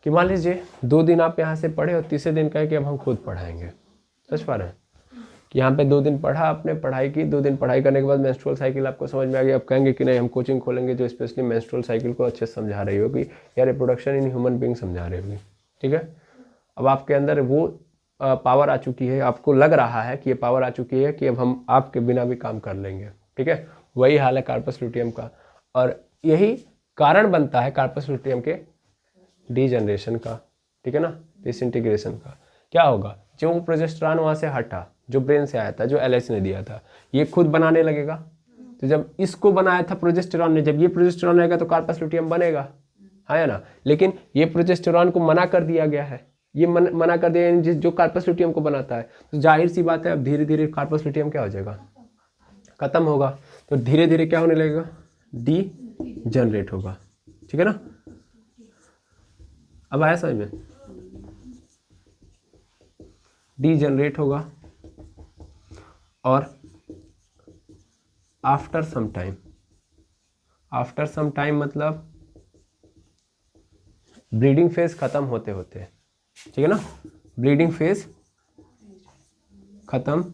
कि मान लीजिए 2 दिन आप यहाँ से पढ़े और तीसरे दिन कहे कि अब हम खुद पढ़ाएंगे। समझ पा रहे हैं यहाँ पे 2 दिन पढ़ा, आपने पढ़ाई की, 2 दिन पढ़ाई करने के बाद मेंस्ट्रुअल साइकिल आपको समझ में आ गया। अब कहेंगे कि नहीं हम कोचिंग खोलेंगे जो स्पेशली मेंस्ट्रुअल साइकिल को अच्छे से समझा रही होगी या रिप्रोडक्शन इन ह्यूमन बीइंग समझा रही होगी, ठीक है। अब आपके अंदर वो पावर आ चुकी है, आपको लग रहा है कि ये पावर आ चुकी है कि अब हम आपके बिना भी काम कर लेंगे, ठीक है। वही हाल है कार्पस लुटियम का, और यही कारण बनता है कार्पस लुटियम के डीजनरेशन का, ठीक है ना, डिसइंटीग्रेशन का। क्या होगा, जो प्रोजेस्टेरॉन वहाँ से हटा, जो ब्रेन से आया था, जो एलएच ने दिया था, ये खुद बनाने लगेगा। तो जब इसको बनाया था प्रोजेस्टेरॉन ने, जब ये प्रोजेस्टेरॉन रहेगा तो कार्पस लुटियम बनेगा, है ना। लेकिन ये प्रोजेस्टेरॉन को मना कर दिया गया है, ये मना कर दिया है जो कार्पस लुटियम को बनाता है। तो जाहिर सी बात है अब धीरे धीरे कार्पस लुटियम क्या हो जाएगा, खत्म होगा। तो धीरे धीरे क्या होने लगेगा, डी जनरेट होगा, ठीक है ना। अब आया समझ में, डी जनरेट होगा और आफ्टर सम टाइम मतलब ब्रीडिंग फेज खत्म होते होते, ठीक है ना, ब्रीडिंग फेज खत्म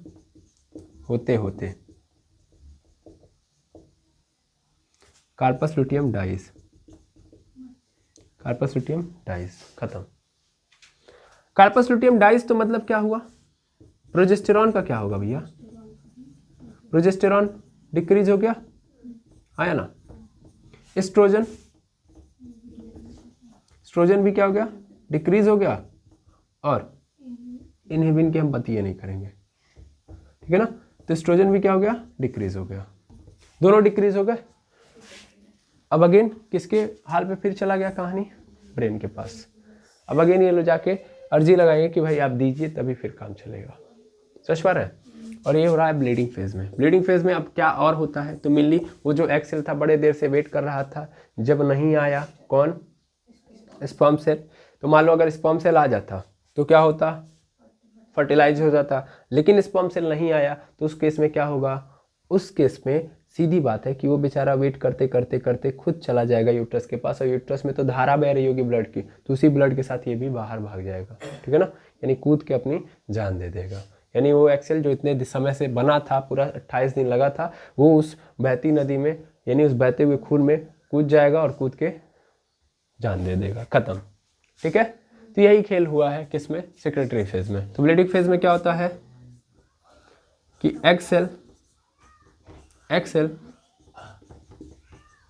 होते होते corpus luteum dies, corpus luteum dies खत्म। कार्पस लुटियम डाइज तो मतलब क्या हुआ, प्रोजेस्टेरॉन का क्या होगा भैया, प्रोजेस्टेरॉन डिक्रीज हो गया, आया ना। एस्ट्रोजन भी क्या हो गया, डिक्रीज हो गया। और इनहिबिन की हम बात ये नहीं करेंगे, ठीक है ना। तो एस्ट्रोजन भी क्या हो गया, डिक्रीज हो गया, दोनों डिक्रीज हो गए। अब अगेन किसके हाल पे फिर चला गया कहानी, ब्रेन के पास। अब अगेन ये लोग जाके अर्जी लगाएंगे कि भाई आप दीजिए तभी फिर काम चलेगा, समझ पा रहे हैं। और ये हो रहा है ब्लीडिंग फेज में। ब्लीडिंग फेज में अब क्या और होता है, तो मिली वो जो एक्स सेल था बड़े देर से वेट कर रहा था, जब नहीं आया कौन, स्पर्म सेल। तो मान लो अगर स्पर्म सेल आ जाता तो क्या होता, फर्टिलाइज हो जाता। लेकिन स्पर्म सेल नहीं आया तो उस केस में क्या होगा, उस केस में सीधी बात है कि वो बेचारा वेट करते करते करते खुद चला जाएगा यूट्रस के पास, और यूट्रस में तो धारा बह रही होगी ब्लड की, तो उसी ब्लड के साथ ये भी बाहर भाग जाएगा, ठीक है ना। यानी कूद के अपनी जान दे देगा। यानी वो एक्सेल जो इतने समय से बना था, पूरा 28 दिन लगा था, वो उस बहती नदी में यानी उस बहते हुए खून में कूद जाएगा और कूद के जान दे देगा, खत्म, ठीक है। तो यही खेल हुआ है किसमें, सेक्रेटरी फेज में। तो ब्लीडिंग फेज में क्या होता है कि एक्सेल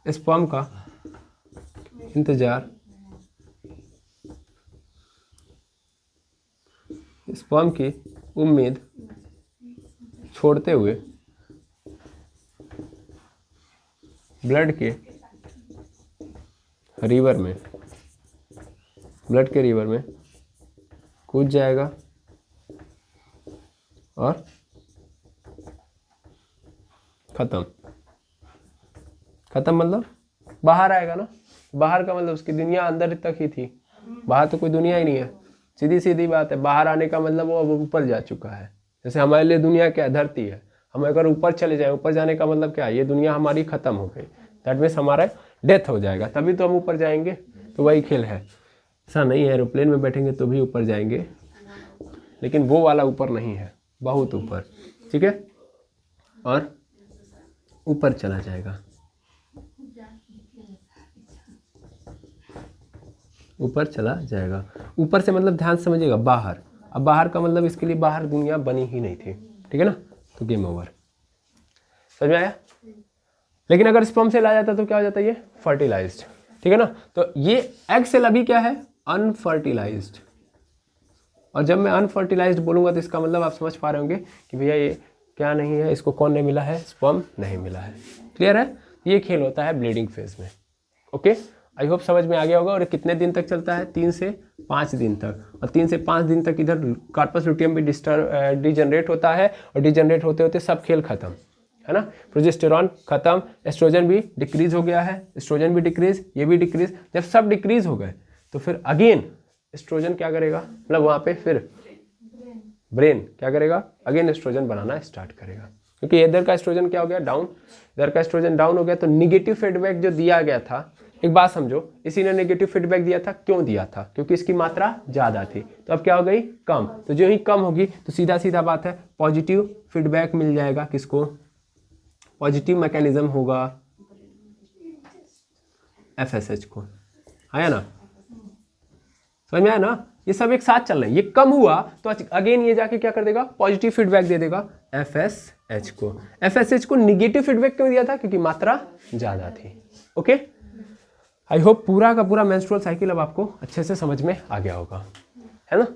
स्पर्म का इंतजार, स्पर्म की उम्मीद छोड़ते हुए ब्लड के रिवर में, ब्लड के रिवर में कूद जाएगा और खत्म। खत्म मतलब बाहर आएगा ना, बाहर का मतलब उसकी दुनिया अंदर तक ही थी, बाहर तो कोई दुनिया ही नहीं है, सीधी सीधी बात है। बाहर आने का मतलब वो अब ऊपर जा चुका है। जैसे हमारे लिए दुनिया क्या है, धरती है, हम अगर ऊपर चले जाए, ऊपर जाने का मतलब क्या है, ये दुनिया हमारी खत्म हो गई, दैट मीन्स हमारा डेथ हो जाएगा, तभी तो हम ऊपर जाएंगे। तो वही खेल है, ऐसा नहीं है एरोप्लेन में बैठेंगे तो भी ऊपर जाएंगे, लेकिन वो वाला ऊपर नहीं है, बहुत ऊपर, ठीक है, और ऊपर चला जाएगा, ऊपर चला जाएगा। ऊपर से मतलब ध्यान से समझिएगा बाहर। अब बाहर का मतलब इसके लिए बाहर दुनिया बनी ही नहीं थी, ठीक है ना, तो गेम ओवर, समझ में आया। लेकिन अगर स्पर्म सेल आ जाता तो क्या हो जाता है, ये फर्टिलाइज्ड, ठीक है ना। तो ये एग सेल अभी क्या है, अनफर्टिलाइज्ड। और जब मैं अनफर्टिलाइज्ड बोलूंगा तो इसका मतलब आप समझ पा रहे होंगे कि भैया ये क्या नहीं है, इसको कौन नहीं मिला है, स्पर्म नहीं मिला है, क्लियर है। ये खेल होता है ब्लीडिंग फेज में, ओके। आई होप समझ में आ गया होगा। और कितने दिन तक चलता है, 3 से 5 दिन तक। और 3 से 5 दिन तक इधर कार्पस लुटियम भी डिजनरेट होता है, और डिजनरेट होते होते सब खेल खत्म, है ना। प्रोजेस्टेरॉन खत्म, एस्ट्रोजन भी डिक्रीज हो गया है, एस्ट्रोजन भी डिक्रीज, ये भी डिक्रीज। जब सब डिक्रीज हो गए तो फिर अगेन एस्ट्रोजन क्या करेगा, मतलब वहाँ पे फिर ब्रेन क्या करेगा, अगेन एस्ट्रोजन बनाना स्टार्ट करेगा, क्योंकि इधर का एस्ट्रोजन क्या हो गया, डाउन, इधर का एस्ट्रोजन डाउन हो गया। तो निगेटिव फीडबैक जो दिया गया था एक बात समझो, इसी ने नेगेटिव फीडबैक दिया था, क्यों दिया था? क्योंकि इसकी मात्रा ज़्यादा थी। तो अब क्या हो गई? कम। तो जो ही कम होगी तो सीधा सीधा बात है पॉजिटिव फीडबैक मिल जाएगा। किसको? पॉजिटिव मैकेनिज्म होगा FSH को। आया ना? समझ में आया ना? ये सब एक साथ चल रहे हैं। ये कम हुआ तो अगेन ये जाके क्या कर देगा? पॉजिटिव फीडबैक दे देगा FSH को। FSH को निगेटिव फीडबैक क्यों दिया था? क्योंकि मात्रा ज़्यादा थी। ओके, आई होप पूरा का पूरा मेंस्ट्रुअल साइकिल अब आपको अच्छे से समझ में आ गया होगा, है ना?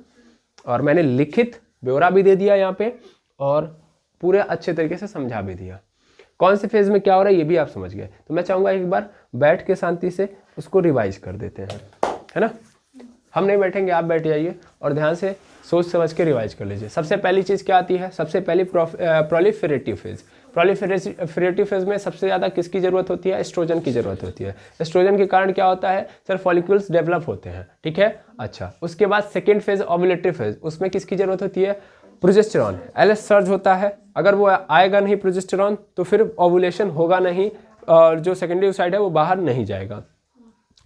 और मैंने लिखित ब्यौरा भी दे दिया यहाँ पे और पूरे अच्छे तरीके से समझा भी दिया। कौन से फेज में क्या हो रहा है ये भी आप समझ गए। तो मैं चाहूँगा एक बार बैठ के शांति से उसको रिवाइज कर देते हैं, है ना? हम नहीं बैठेंगे, आप बैठ जाइए और ध्यान से सोच समझ के रिवाइज कर लीजिए। सबसे पहली चीज़ क्या आती है? सबसे पहली प्रोलिफरेटिव फेज। प्रोलिफरेटिव फेज में सबसे ज़्यादा किसकी ज़रूरत होती है? एस्ट्रोजन की ज़रूरत होती है। एस्ट्रोजन के कारण क्या होता है? सर फॉलिक्यूल्स डेवलप होते हैं, ठीक है? अच्छा, उसके बाद सेकेंड फेज ओव्यूलेटरी फेज, उसमें किसकी ज़रूरत होती है? प्रोजेस्टेरॉन। एलएच सर्ज होता है, अगर वो आएगा नहीं प्रोजेस्टेरॉन तो फिर ओवुलेशन होगा नहीं और जो सेकेंडरी साइड है वो बाहर नहीं जाएगा।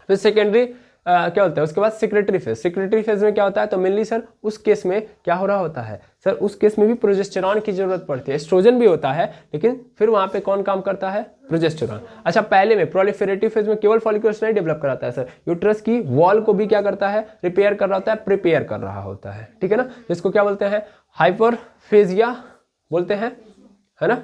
फिर सेकेंडरी क्या होता है? उसके बाद सेक्रेटरी फेज। सेक्रेटरी फेज में क्या होता है? तो मेनली सर उस केस में क्या हो रहा होता है? सर उस केस में भी प्रोजेस्टेरॉन की जरूरत पड़ती है। एस्ट्रोजन भी होता है लेकिन फिर वहां पे कौन काम करता है? प्रोजेस्टेरॉन। अच्छा, पहले में प्रोलिफरेटिव फेज में केवल फॉलिक्यूल्स नहीं डेवलप कराता है सर, यूट्रस की वॉल को भी क्या करता है? रिपेयर कर रहा होता है, प्रिपेयर कर रहा होता है, ठीक है ना? जिसको क्या बोलते हैं? हाइपरफेजिया बोलते हैं, है ना?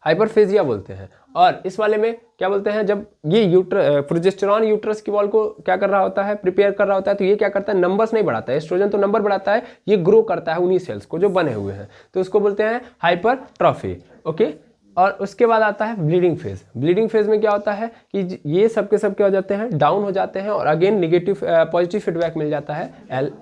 हाइपरफेजिया बोलते हैं। और इस वाले में क्या बोलते हैं? जब ये प्रोजेस्टेरॉन यूट्रस की वॉल को क्या कर रहा होता है? प्रिपेयर कर रहा होता है। तो ये क्या करता है? नंबर्स नहीं बढ़ाता है। एस्ट्रोजन तो नंबर बढ़ाता है, ये ग्रो करता है उन्हीं सेल्स को जो बने हुए हैं, तो उसको बोलते हैं हाइपरट्रॉफी। ओके, और उसके बाद आता है ब्लीडिंग फेज। ब्लीडिंग फेज में क्या होता है कि ये सब के सब क्या हो जाते हैं? डाउन हो जाते हैं और अगेन निगेटिव पॉजिटिव फीडबैक मिल जाता है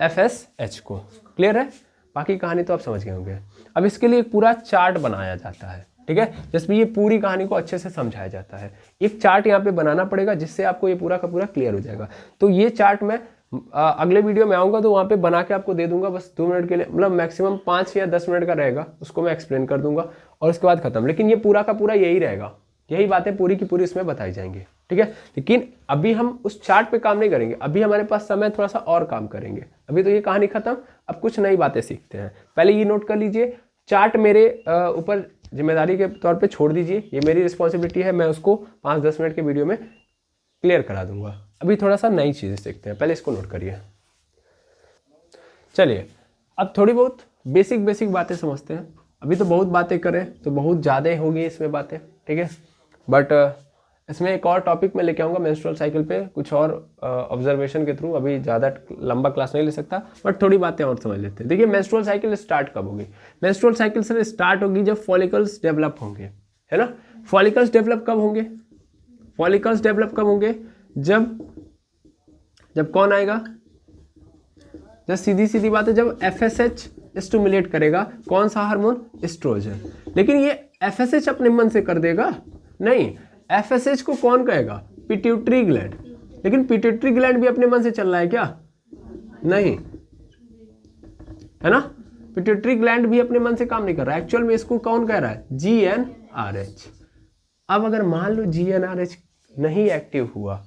FSH को। क्लियर है? बाकी कहानी तो आप समझ गए होंगे। अब इसके लिए एक पूरा चार्ट बनाया जाता है, ठीक है, जिसमें ये पूरी कहानी को अच्छे से समझाया जाता है। एक चार्ट यहाँ पे बनाना पड़ेगा जिससे आपको ये पूरा का पूरा क्लियर हो जाएगा। तो ये चार्ट मैं अगले वीडियो में आऊँगा तो वहाँ पे बना के आपको दे दूंगा, बस 2 मिनट के लिए, मतलब मैक्सिमम 5 या 10 मिनट का रहेगा, उसको मैं एक्सप्लेन कर दूंगा और उसके बाद खत्म। लेकिन ये पूरा का पूरा यही रहेगा, यही बातें पूरी की पूरी इसमें बताई जाएंगी, ठीक है। लेकिन अभी हम उस चार्ट पे काम नहीं करेंगे, अभी हमारे पास समय थोड़ा सा और काम करेंगे। अभी तो ये कहानी खत्म, अब कुछ नई बातें सीखते हैं। पहले ये नोट कर लीजिए, चार्ट मेरे ऊपर जिम्मेदारी के तौर पे छोड़ दीजिए, ये मेरी रिस्पॉन्सिबिलिटी है, मैं उसको 5-10 मिनट के वीडियो में क्लियर करा दूंगा। अभी थोड़ा सा नई चीज़ें सीखते हैं, पहले इसको नोट करिए। चलिए अब थोड़ी बहुत बेसिक बातें समझते हैं। अभी तो बहुत बातें करें तो बहुत ज़्यादा होगी इसमें बातें, ठीक है, बट इसमें एक और टॉपिक मैं लेके आऊँगा मेंस्ट्रुअल साइकिल पे, कुछ और ऑब्जर्वेशन के थ्रू। अभी ज़्यादा लंबा क्लास नहीं ले सकता, बट थोड़ी बातें और समझ लेते हैं। देखिए मेंस्ट्रुअल साइकिल स्टार्ट कब होगी? मेंस्ट्रुअल साइकिल सर स्टार्ट होगी जब फॉलिकल्स डेवलप होंगे, है ना। फॉलिकल्स डेवलप कब होंगे? फॉलिकल्स डेवलप कब होंगे? जब कौन आएगा? जब सीधी बात है, जब FSH स्टिमुलेट करेगा। कौन सा हार्मोन? एस्ट्रोजन। लेकिन ये FSH अपने मन से कर देगा? नहीं, FSH को कौन कहेगा? Pituitary gland. लेकिन पिट्यूटरी ग्लैंड भी अपने मन से चल रहा है क्या? नहीं, है ना। पिट्यूटरी ग्लैंड भी अपने मन से काम नहीं कर रहा है। एक्चुअल में इसको कौन कह रहा है? GnRH। अब अगर मान लो GnRH नहीं एक्टिव हुआ,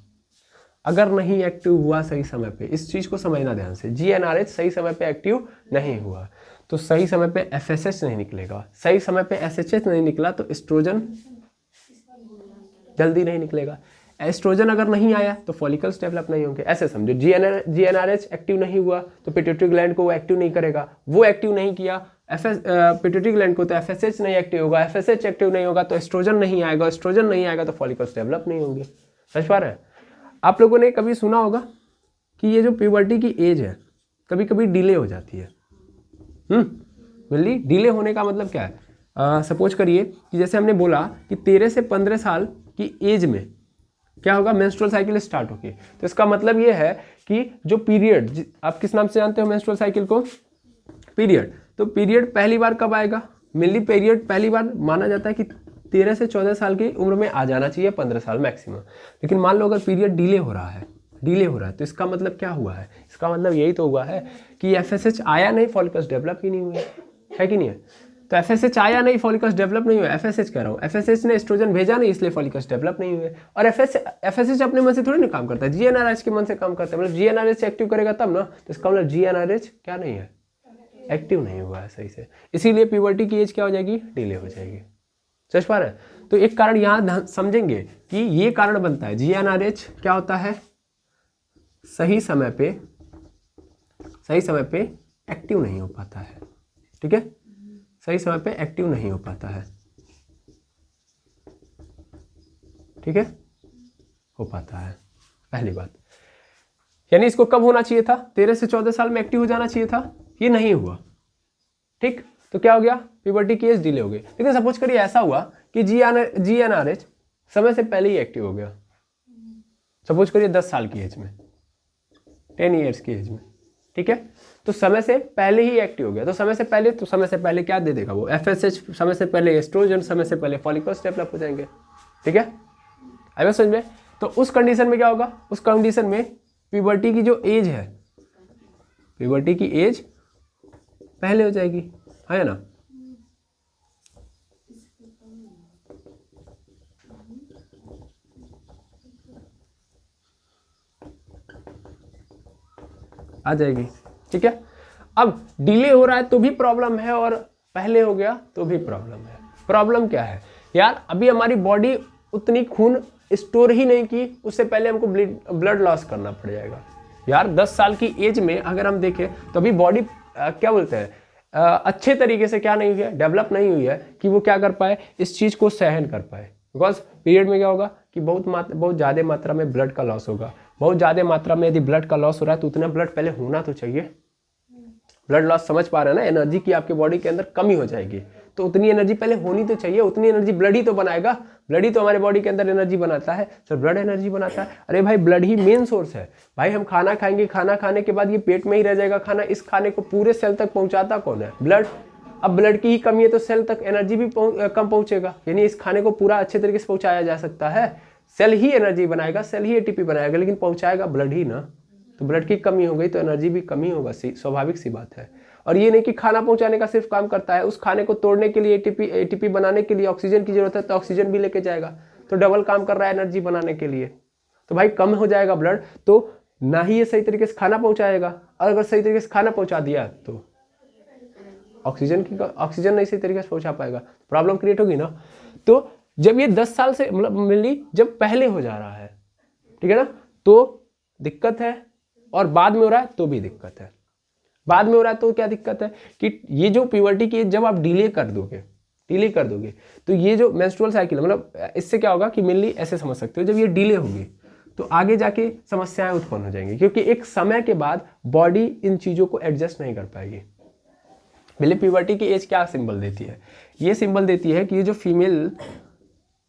अगर नहीं एक्टिव हुआ सही समय पे, इस चीज को समझना ध्यान से, GnRH सही समय पे एक्टिव नहीं हुआ तो सही समय पे FSH नहीं निकलेगा, सही समय पे SHH नहीं निकला तो एस्ट्रोजन जल्दी नहीं निकलेगा। एस्ट्रोजन अगर नहीं आया तो फॉलिकल्स डेवलप नहीं होंगे। ऐसे समझो, GnRH एक्टिव नहीं हुआ तो पिट्यूटरी ग्लैंड को वो एक्टिव नहीं करेगा, वो एक्टिव नहीं किया पिट्यूटरी ग्लैंड को तो FSH नहीं एक्टिव होगा, FSH एक्टिव नहीं होगा तो एस्ट्रोजन नहीं आएगा, एस्ट्रोजन नहीं आएगा तो फॉलिकल्स डेवलप नहीं होंगे। समझ पा रहे हैं? आप लोगों ने कभी सुना होगा कि ये जो प्यूबर्टी की एज है कभी कभी डिले हो जाती है। बिल्ली, डिले होने का मतलब क्या है? सपोज करिए कि जैसे हमने बोला कि 13 से 15 साल की एज में क्या होगा? मेंस्ट्रुअल साइकिल स्टार्ट होगी। तो इसका मतलब ये है कि जो पीरियड, आप किस नाम से जानते हो मेंस्ट्रुअल साइकिल को? पीरियड। तो पीरियड पहली बार कब आएगा? मेनली पीरियड पहली बार माना जाता है कि 13 से 14 साल की उम्र में आ जाना चाहिए, 15 साल मैक्सिमम। लेकिन मान लो अगर पीरियड डिले हो रहा है तो इसका मतलब क्या हुआ है? इसका मतलब यही तो हुआ है कि FSH आया नहीं, फॉलिकल्स डेवलप ही नहीं हुए, है कि नहीं है? तो FSH आया नहीं, फॉलिकल्स डेवलप नहीं हुआ। FSH कह रहा हूँ, FSH ने एस्ट्रोजन भेजा नहीं, इसलिए फॉलिकल्स डेवलप नहीं हुए। और FSH अपने मन से थोड़ी ना काम करता है, GnRH के मन से काम करता है। मतलब GnRH एक्टिव करेगा तब ना, तो इसका मतलब GnRH क्या नहीं है, एक्टिव नहीं हुआ है सही से, इसीलिए प्यूबर्टी की एज क्या हो जाएगी, डिले हो जाएगी। समझ पा रहे हैं? तो एक कारण यहाँ समझेंगे कि ये कारण बनता है, GnRH क्या होता है, सही समय पे एक्टिव नहीं हो पाता है। ठीक है, सही समय पे एक्टिव नहीं हो पाता है। ठीक है, हो पाता है, पहली बात। यानी इसको कब होना चाहिए था, 13 से 14 साल में एक्टिव हो जाना चाहिए था, ये नहीं हुआ। ठीक, तो क्या हो गया, प्यूबर्टी की एज डिले हो गई। लेकिन सपोज करिए ऐसा हुआ कि GnRH समय से पहले ही एक्टिव हो गया, सपोज करिए 10 साल की एज में, 10 ईयर्स की एज में। ठीक है, तो समय से पहले ही एक्टिव हो गया। तो समय से पहले क्या दे देगा वो, FSH, समय से पहले एस्ट्रोजन, समय से पहले फॉलिकल्स डेवलप हो जाएंगे। ठीक है, आई बात समझ में? तो उस कंडीशन में क्या होगा, उस कंडीशन में प्यूबर्टी की जो एज है, प्यूबर्टी की एज पहले हो जाएगी, है ना। आ जाएगी। ठीक है, अब डिले हो रहा है तो भी प्रॉब्लम है, और पहले हो गया तो भी प्रॉब्लम है। प्रॉब्लम क्या है यार, अभी हमारी बॉडी उतनी खून स्टोर ही नहीं की, उससे पहले हमको ब्लड लॉस करना पड़ जाएगा। यार 10 साल की एज में अगर हम देखें तो अभी बॉडी क्या बोलते हैं, अच्छे तरीके से क्या नहीं हुई है, डेवलप नहीं हुई है कि वो क्या कर पाए, इस चीज़ को सहन कर पाए। बिकॉज पीरियड में क्या होगा कि बहुत ज़्यादा मात्रा में ब्लड का लॉस होगा। बहुत ज़्यादा मात्रा में यदि ब्लड का लॉस हो रहा है तो उतना ब्लड पहले होना तो चाहिए। ब्लड लॉस समझ पा रहे हैं ना, एनर्जी की आपके बॉडी के अंदर कमी हो जाएगी, तो उतनी एनर्जी पहले होनी तो चाहिए। उतनी एनर्जी ब्लड ही तो बनाएगा, ब्लड ही तो हमारे बॉडी के अंदर एनर्जी बनाता है। सर ब्लड एनर्जी बनाता है, अरे भाई ब्लड ही मेन सोर्स है भाई। हम खाना खाएंगे, खाना खाने के बाद ये पेट में ही रह जाएगा खाना, इस खाने को पूरे सेल तक पहुंचाता कौन है, ब्लड। अब ब्लड की ही कमी है तो सेल तक एनर्जी भी कम पहुंचेगा, यानी इस खाने को पूरा अच्छे तरीके से पहुंचाया जा सकता है। सेल ही एनर्जी बनाएगा, सेल ही ATP बनाएगा, लेकिन पहुंचाएगा ब्लड ही ना। तो ब्लड की कमी हो गई तो एनर्जी भी कमी होगा, स्वाभाविक सी बात है। और ये नहीं कि खाना पहुंचाने का सिर्फ काम करता है, उस खाने को तोड़ने के लिए ATP बनाने के लिए ऑक्सीजन की जरूरत है, तो ऑक्सीजन भी लेके जाएगा, तो डबल काम कर रहा है एनर्जी बनाने के लिए। तो भाई कम हो जाएगा ब्लड तो ना ही ये सही तरीके से खाना पहुंचाएगा, और अगर सही तरीके से खाना पहुंचा दिया तो ऑक्सीजन नहीं सही तरीके से पहुंचा पाएगा, प्रॉब्लम क्रिएट होगी ना। तो जब ये 10 साल से मतलब मिली जब पहले हो जा रहा है, ठीक है ना, तो दिक्कत है, और बाद में हो रहा है तो भी दिक्कत है। बाद में हो रहा है तो क्या दिक्कत है कि ये जो प्यूबर्टी की जब आप डिले कर दोगे तो ये जो मेंस्ट्रुअल साइकिल मतलब इससे क्या होगा कि मेनली ऐसे समझ सकते हो, जब ये डिले होगी तो आगे जाके समस्याएं उत्पन्न हो जाएंगी, क्योंकि एक समय के बाद बॉडी इन चीज़ों को एडजस्ट नहीं कर पाएगी। पहले प्यूबर्टी की एज क्या सिंबल देती है, ये सिंबल देती है कि ये जो फीमेल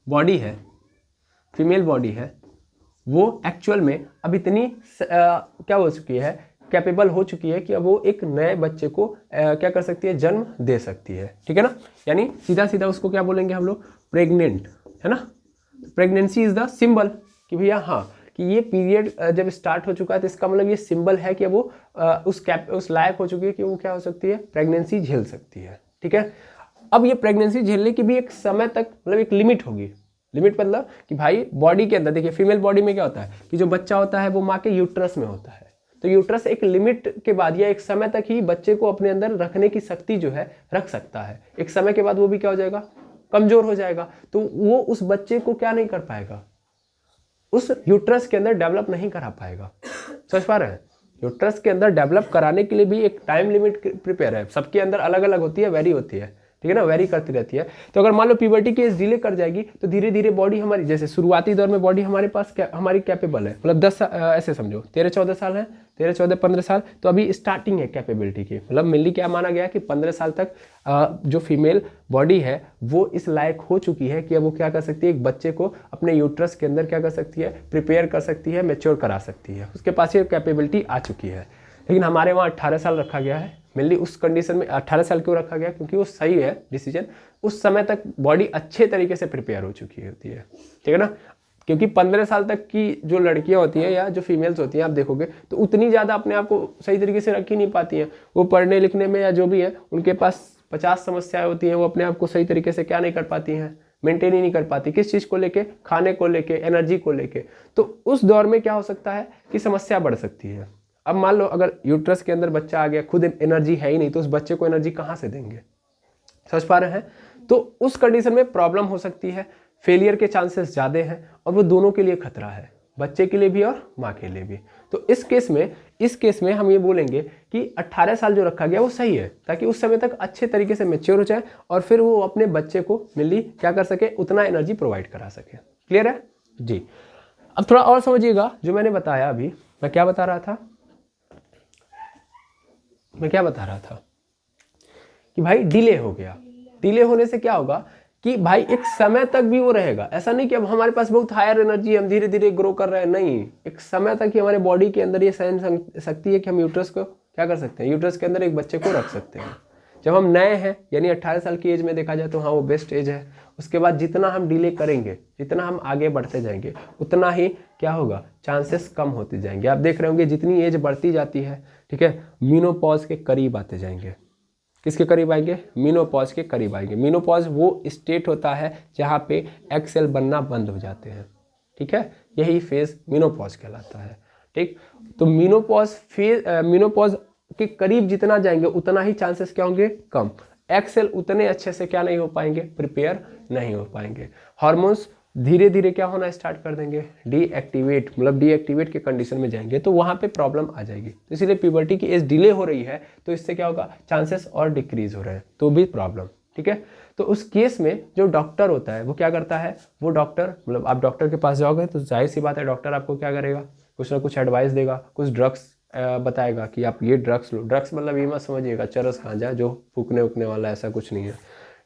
बॉडी है वो एक्चुअल में अब इतनी क्या हो चुकी है, कैपेबल हो चुकी है कि अब वो एक नए बच्चे को क्या कर सकती है, जन्म दे सकती है। ठीक है ना, यानी सीधा सीधा उसको क्या बोलेंगे हम लोग, प्रेग्नेंट, है ना। प्रेगनेंसी इज द सिंबल कि भैया हाँ कि ये पीरियड जब स्टार्ट हो चुका है तो इसका मतलब ये सिंबल है कि वो उस लायक हो चुकी है कि वो क्या हो सकती है, प्रेगनेंसी झेल सकती है। ठीक है, अब ये प्रेगनेंसी झेलने की भी एक समय तक मतलब एक लिमिट होगी। लिमिट मतलब कि भाई बॉडी के अंदर देखिए, फीमेल बॉडी में क्या होता है कि जो बच्चा होता है वो माँ के यूट्रस में होता है, तो यूट्रस एक लिमिट के बाद या एक समय तक ही बच्चे को अपने अंदर रखने की शक्ति जो है रख सकता है। एक समय के बाद वो भी क्या हो जाएगा, कमजोर हो जाएगा, तो वो उस बच्चे को क्या नहीं कर पाएगा, उस यूट्रस के अंदर डेवलप नहीं करा पाएगा। समझ पा रहे हैं, यूट्रस के अंदर डेवलप कराने के लिए भी एक टाइम लिमिट प्रिपेयर है, सबके अंदर अलग अलग होती है, वेरी होती है, ठीक है ना, वेरी करती रहती है। तो अगर मान लो प्यूबर्टी की एज डिले कर जाएगी तो धीरे धीरे बॉडी हमारी, जैसे शुरुआती दौर में बॉडी हमारे पास हमारी कैपेबल है, मतलब 10 ऐसे समझो 13-14 साल है, 13-14-15 साल, तो अभी स्टार्टिंग है कैपेबिलिटी की। मतलब मेनली क्या माना गया कि 15 साल तक जो फीमेल बॉडी है वो इस लायक हो चुकी है कि अब वो क्या कर सकती है, एक बच्चे को अपने यूट्रस के अंदर क्या कर सकती है, प्रिपेयर कर सकती है, मैच्योर करा सकती है, उसके पास ये कैपेबिलिटी आ चुकी है। लेकिन हमारे वहाँ 18 साल रखा गया है, मेनली उस कंडीशन में 18 साल क्यों रखा गया, क्योंकि वो सही है डिसीजन, उस समय तक बॉडी अच्छे तरीके से प्रिपेयर हो चुकी होती है। ठीक है ना, क्योंकि 15 साल तक की जो लड़कियां होती हैं या जो फीमेल्स होती हैं आप देखोगे तो उतनी ज़्यादा अपने आप को सही तरीके से रख ही नहीं पाती हैं। वो पढ़ने लिखने में या जो भी है उनके पास 50 समस्याएं होती हैं, वो अपने आप को सही तरीके से क्या नहीं कर पाती हैं, मेंटेन ही नहीं कर पाती। किस चीज़ को लेके, खाने को लेके, एनर्जी को लेके। तो उस दौर में क्या हो सकता है कि समस्या बढ़ सकती है। अब मान लो अगर यूट्रस के अंदर बच्चा आ गया, खुद एनर्जी है ही नहीं, तो उस बच्चे को एनर्जी कहाँ से देंगे, समझ पा रहे हैं। तो उस कंडीशन में प्रॉब्लम हो सकती है, फेलियर के चांसेस ज़्यादा हैं, और वो दोनों के लिए खतरा है, बच्चे के लिए भी और माँ के लिए भी। तो इस केस में हम ये बोलेंगे कि 18 साल जो रखा गया वो सही है, ताकि उस समय तक अच्छे तरीके से मैच्योर हो जाए और फिर वो अपने बच्चे को मिली क्या कर सके, उतना एनर्जी प्रोवाइड करा सके। क्लियर है जी। अब थोड़ा और समझिएगा जो मैंने बताया अभी। मैं क्या बता रहा था कि भाई डिले हो गया। डिले होने से क्या होगा कि भाई एक समय तक भी वो रहेगा। ऐसा नहीं कि अब हमारे पास बहुत हायर एनर्जी है, हम धीरे धीरे ग्रो कर रहे हैं, नहीं, एक समय तक ही हमारे बॉडी के अंदर ये सहन शक्ति है कि हम यूट्रस को क्या कर सकते हैं, यूट्रस के अंदर एक बच्चे को रख सकते हैं। जब हम नए हैं, यानी 18 साल की एज में देखा जाए तो हाँ वो बेस्ट एज है। उसके बाद जितना हम डिले करेंगे, जितना हम आगे बढ़ते जाएंगे, उतना ही क्या होगा, चांसेस कम होते जाएंगे। आप देख रहे होंगे जितनी एज बढ़ती जाती है, ठीक है, मीनोपॉज के करीब आते जाएंगे। किसके करीब आएंगे, मीनोपॉज के करीब आएंगे। मीनोपॉज वो स्टेट होता है जहाँ पे एग सेल बनना बंद हो जाते हैं, ठीक है, यही फेज मीनोपॉज कहलाता है। ठीक, तो मीनोपॉज के करीब जितना जाएंगे उतना ही चांसेस क्या होंगे, कम। एग सेल उतने अच्छे से क्या नहीं हो पाएंगे, प्रिपेयर नहीं हो पाएंगे। हार्मोन्स धीरे धीरे क्या होना स्टार्ट कर देंगे, डीएक्टिवेट, मतलब डीएक्टिवेट के कंडीशन में जाएंगे, तो वहाँ पे प्रॉब्लम आ जाएगी। तो इसीलिए प्यूबर्टी की एज डिले हो रही है, तो इससे क्या होगा, चांसेस और डिक्रीज हो रहे हैं, तो भी प्रॉब्लम। ठीक है, तो उस केस में जो डॉक्टर होता है वो क्या करता है, वो डॉक्टर, मतलब आप डॉक्टर के पास जाओगे तो जाहिर सी बात है डॉक्टर आपको क्या करेगा, कुछ ना कुछ एडवाइस देगा, कुछ ड्रग्स बताएगा कि आप ये ड्रग्स लो। ड्रग्स मतलब ये मत समझिएगा चरस गांजा जो फूकने उकने वाला, ऐसा कुछ नहीं है।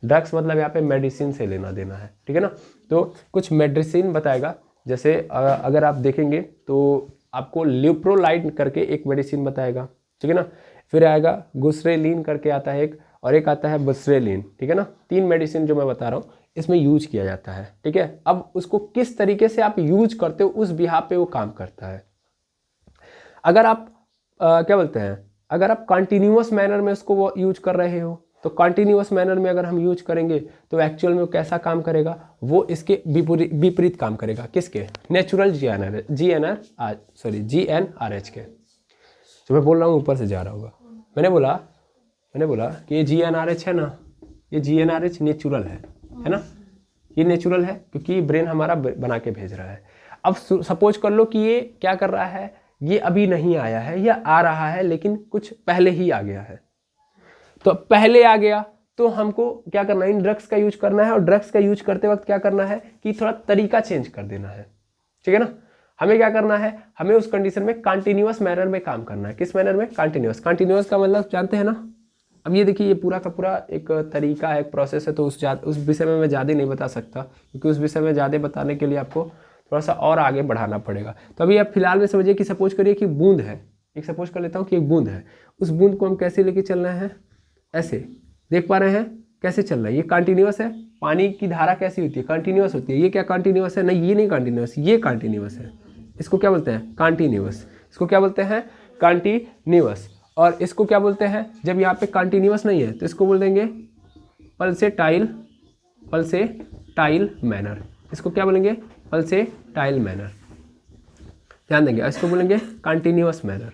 ड्रग्स मतलब यहाँ पे मेडिसिन से लेना देना है, ठीक है ना। तो कुछ मेडिसिन बताएगा, जैसे अगर आप देखेंगे तो आपको ल्यूप्रोलाइड करके एक मेडिसिन बताएगा, ठीक है ना। फिर आएगा गुस्रेलिन करके आता है एक, और एक आता है बस्रेलिन, ठीक है ना। 3 मेडिसिन जो मैं बता रहा हूँ इसमें यूज किया जाता है, ठीक है। अब उसको किस तरीके से आप यूज करते हो उस बिहाफ पे वो काम करता है। अगर आप क्या बोलते हैं, अगर आप कंटिन्यूअस मैनर में उसको वो यूज कर रहे हो, तो कंटिन्यूअस मैनर में अगर हम यूज करेंगे तो एक्चुअल में वो कैसा काम करेगा, वो इसके विपरीत काम करेगा। किसके, नेचुरल GnRH के। जो मैं बोल रहा हूँ ऊपर से जा रहा होगा। मैंने बोला कि ये GnRH है ना, ये GnRH नेचुरल है ना, ये नेचुरल है क्योंकि ब्रेन हमारा बना के भेज रहा है। अब सपोज कर लो कि ये क्या कर रहा है, ये अभी नहीं आया है या आ रहा है लेकिन कुछ पहले ही आ गया है। तो पहले आ गया तो हमको क्या करना है, इन ड्रग्स का यूज करना है, और ड्रग्स का यूज करते वक्त क्या करना है कि थोड़ा तरीका चेंज कर देना है, ठीक है ना। हमें क्या करना है, हमें उस कंडीशन में कंटिन्यूअस मैनर में काम करना है। किस मैनर में, कंटिन्यूअस का मतलब जानते हैं ना। अब ये देखिए, ये पूरा का पूरा एक तरीका है, एक प्रोसेस है, तो उस विषय में मैं ज़्यादा नहीं बता सकता, क्योंकि उस विषय में ज़्यादा बताने के लिए आपको थोड़ा सा और आगे बढ़ाना पड़ेगा। तो अभी आप फिलहाल में समझिए कि सपोज करिए कि बूंद है, एक सपोज कर लेता हूँ कि एक बूंद है, उस बूंद को हम कैसे लेके चल रहे हैं, ऐसे देख पा रहे हैं कैसे चल रहा है, ये कंटिन्यूअस है। पानी की धारा कैसी होती है, कंटिन्यूअस होती है। ये क्या कंटिन्यूअस है, नहीं ये नहीं कंटिन्यूअस, ये कंटिन्यूअस है। इसको क्या बोलते हैं, कंटिन्यूअस। इसको क्या बोलते हैं, कंटिन्यूअस। और इसको क्या बोलते हैं, जब यहाँ पे कंटिन्यूअस नहीं है तो इसको बोल देंगे पल्सेटाइल मैनर। इसको क्या बोलेंगे, पल्सेटाइल मैनर, ध्यान देंगे। इसको बोलेंगे कंटिन्यूअस मैनर।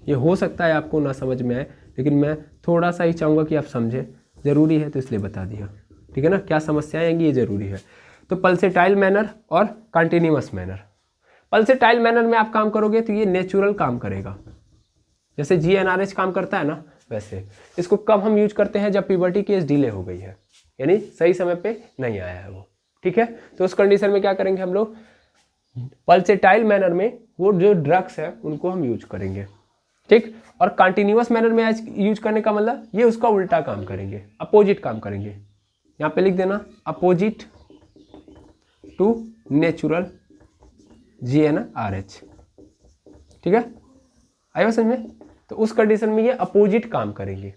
ये हो सकता है आपको ना समझ में आए, लेकिन मैं थोड़ा सा ही चाहूँगा कि आप समझें, ज़रूरी है तो इसलिए बता दिया, ठीक है ना। क्या समस्याएं आएंगी ये ज़रूरी है। तो पल्सेटाइल मैनर और कंटिन्यूअस मैनर। पल्सेटाइल मैनर में आप काम करोगे तो ये नेचुरल काम करेगा, जैसे GnRH काम करता है ना, वैसे। इसको कब हम यूज करते हैं, जब प्यूबर्टी की एज डिले हो गई है, यानी सही समय पे नहीं आया है वो, ठीक है। तो उस कंडीशन में क्या करेंगे हम लोग, पल्सेटाइल मैनर में वो जो ड्रग्स है उनको हम यूज करेंगे, ठीक। और कंटिन्यूअस मैनर में यूज करने का मतलब ये उसका उल्टा काम करेंगे, अपोजिट काम करेंगे। यहाँ पे लिख देना, अपोजिट टू नेचुरल GnRH, ठीक है। आया समझ में। तो उस कंडीशन में ये अपोजिट काम करेंगे।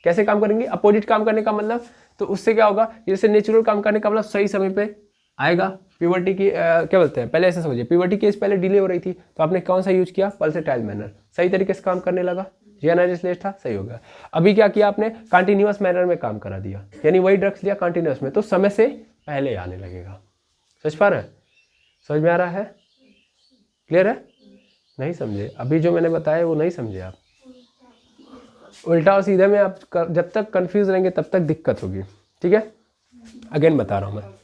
कैसे काम करेंगे, अपोजिट काम करने का मतलब, तो उससे क्या होगा, जैसे नेचुरल काम करने का मतलब सही समय पे आएगा। प्यूबर्टी की क्या बोलते हैं, पहले ऐसे समझिए, प्यूबर्टी की एज पहले डिले हो रही थी तो आपने कौन सा यूज किया, पल्सेटाइल मैनर, सही तरीके से काम करने लगा, जी एनआरएच लेस था, सही हो गया। अभी क्या किया आपने, कंटिन्यूअस मैनर में काम करा दिया, यानी वही ड्रग्स लिया कंटिन्यूअस में, तो समय से पहले आने लगेगा। समझ पा रहे हैं, समझ में आ रहा है, क्लियर है? नहीं समझे अभी जो मैंने बताया वो नहीं समझे आप? उल्टा और सीधे में आप जब तक कंफ्यूज रहेंगे तब तक दिक्कत होगी, ठीक है? अगेन बता रहा हूँ मैं।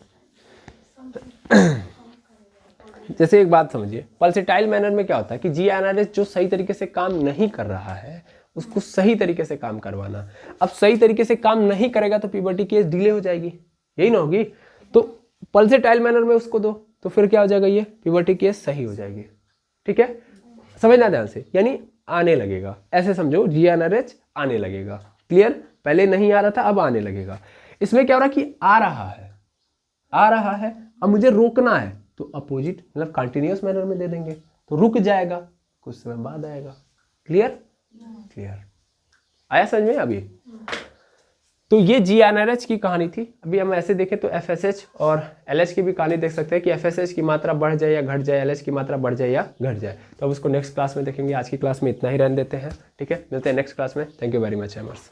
जैसे एक बात समझिए, पल्सेटाइल मैनर में क्या होता है कि जी एनआरएच जो सही तरीके से काम नहीं कर रहा है उसको सही तरीके से काम करवाना। अब सही तरीके से काम नहीं करेगा तो प्यूबर्टी केस डिले हो जाएगी, यही ना होगी? तो पल्सेटाइल मैनर में उसको दो तो फिर क्या हो जाएगा, ये प्यूबर्टी केस सही हो जाएगी, ठीक है? समझना ध्यान से, यानी आने लगेगा, ऐसे समझो, जी एनआरएच आने लगेगा। क्लियर? पहले नहीं आ रहा था, अब आने लगेगा। इसमें क्या हो रहा है कि आ रहा है, अब मुझे रोकना है तो अपोजिट मतलब कंटिन्यूअस मैनर में दे देंगे तो रुक जाएगा, कुछ समय बाद आएगा। क्लियर? क्लियर आया समझ में अभी? तो ये जी एनआरएच की कहानी थी। अभी हम ऐसे देखें तो एफएसएच और एलएच की भी कहानी देख सकते हैं कि एफएसएच की मात्रा बढ़ जाए या घट जाए, एलएच की मात्रा बढ़ जाए या घट जाए। तो अब उसको नेक्स्ट क्लास में देखेंगे, आज की क्लास में इतना ही रहने देते हैं, ठीक है? मिलते हैं नेक्स्ट क्लास में। Thank you very much एमर्स।